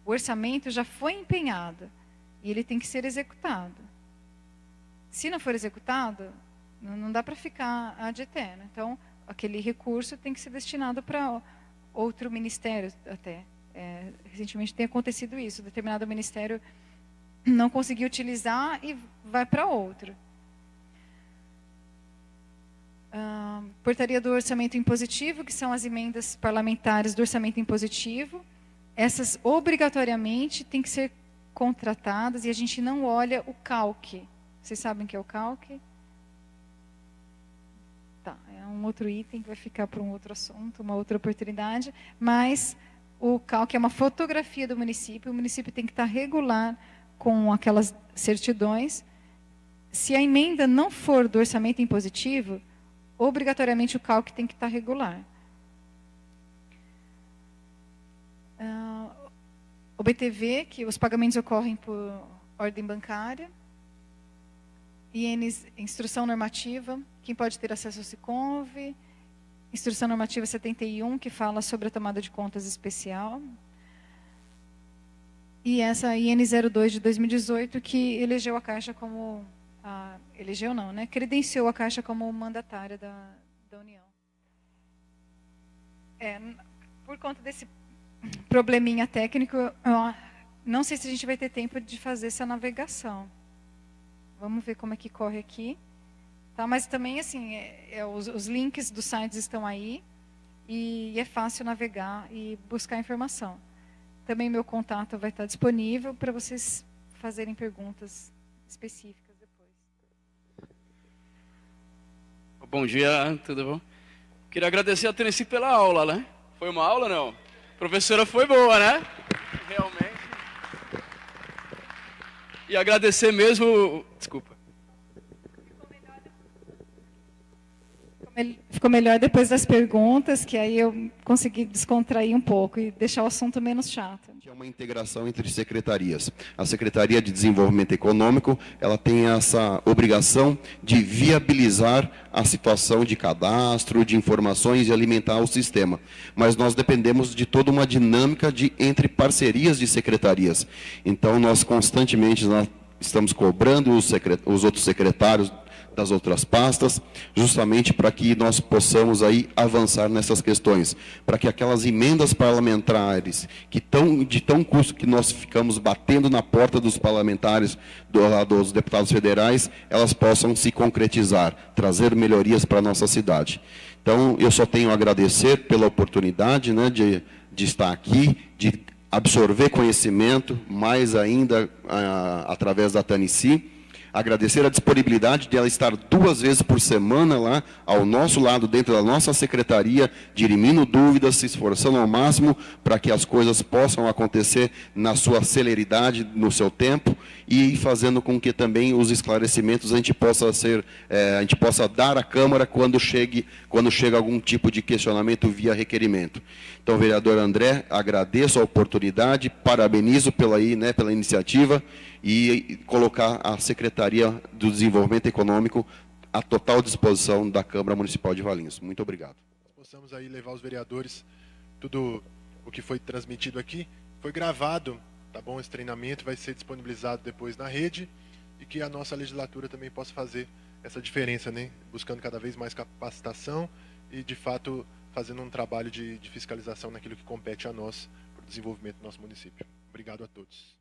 orçamento já foi empenhado e ele tem que ser executado. Se não for executado, não dá para ficar ad eterno. Então, aquele recurso tem que ser destinado para outro ministério até. Recentemente tem acontecido isso, determinado ministério não conseguiu utilizar e vai para outro. Portaria do orçamento impositivo, que são as emendas parlamentares do orçamento impositivo. Essas obrigatoriamente têm que ser contratadas e a gente não olha o CALC. Vocês sabem o que é o CALC? Tá, é um outro item que vai ficar para um outro assunto, uma outra oportunidade, mas o CALC é uma fotografia do município, o município tem que estar regular com aquelas certidões. Se a emenda não for do orçamento impositivo, obrigatoriamente o CALC tem que estar regular. O BTV, que os pagamentos ocorrem por ordem bancária. Instrução normativa, quem pode ter acesso ao SICONV. Instrução normativa 71, que fala sobre a tomada de contas especial. E essa IN 02 de 2018, que elegeu a Caixa como... elegeu não, né? Credenciou a Caixa como mandatária da União. Por conta desse probleminha técnico, não sei se a gente vai ter tempo de fazer essa navegação. Vamos ver como é que corre aqui. Tá? Mas também, assim, os links dos sites estão aí e é fácil navegar e buscar informação. Também meu contato vai estar disponível para vocês fazerem perguntas específicas depois.
Bom dia, tudo bom? Queria agradecer a Tennessee pela aula, né? Foi uma aula, não? A professora foi boa, né? Realmente. E agradecer mesmo... Desculpa.
Ficou melhor depois das perguntas, que aí eu consegui descontrair um pouco e deixar o assunto menos chato.
É uma integração entre secretarias. A Secretaria de Desenvolvimento Econômico, ela tem essa obrigação de viabilizar a situação de cadastro, de informações e alimentar o sistema. Mas nós dependemos de toda uma dinâmica entre parcerias de secretarias. Então, nós constantemente estamos cobrando os outros secretários das outras pastas, justamente para que nós possamos aí avançar nessas questões, para que aquelas emendas parlamentares de tão custo que nós ficamos batendo na porta dos parlamentares, dos deputados federais, elas possam se concretizar, trazer melhorias para a nossa cidade. Então, eu só tenho a agradecer pela oportunidade, né, de estar aqui, de absorver conhecimento, mais ainda através da Tennessee. Agradecer a disponibilidade de ela estar 2 vezes por semana lá, ao nosso lado, dentro da nossa secretaria, dirimindo dúvidas, se esforçando ao máximo para que as coisas possam acontecer na sua celeridade, no seu tempo, e fazendo com que também os esclarecimentos a gente possa dar à Câmara quando chega algum tipo de questionamento via requerimento. Então, vereador André, agradeço a oportunidade, parabenizo pela iniciativa e colocar a Secretaria do Desenvolvimento Econômico à total disposição da Câmara Municipal de Valinhos. Muito obrigado.
Possamos aí levar os vereadores tudo o que foi transmitido aqui. Foi gravado, tá bom? Esse treinamento vai ser disponibilizado depois na rede e que a nossa legislatura também possa fazer essa diferença, né? Buscando cada vez mais capacitação e, de fato, fazendo um trabalho de fiscalização naquilo que compete a nós para o desenvolvimento do nosso município. Obrigado a todos.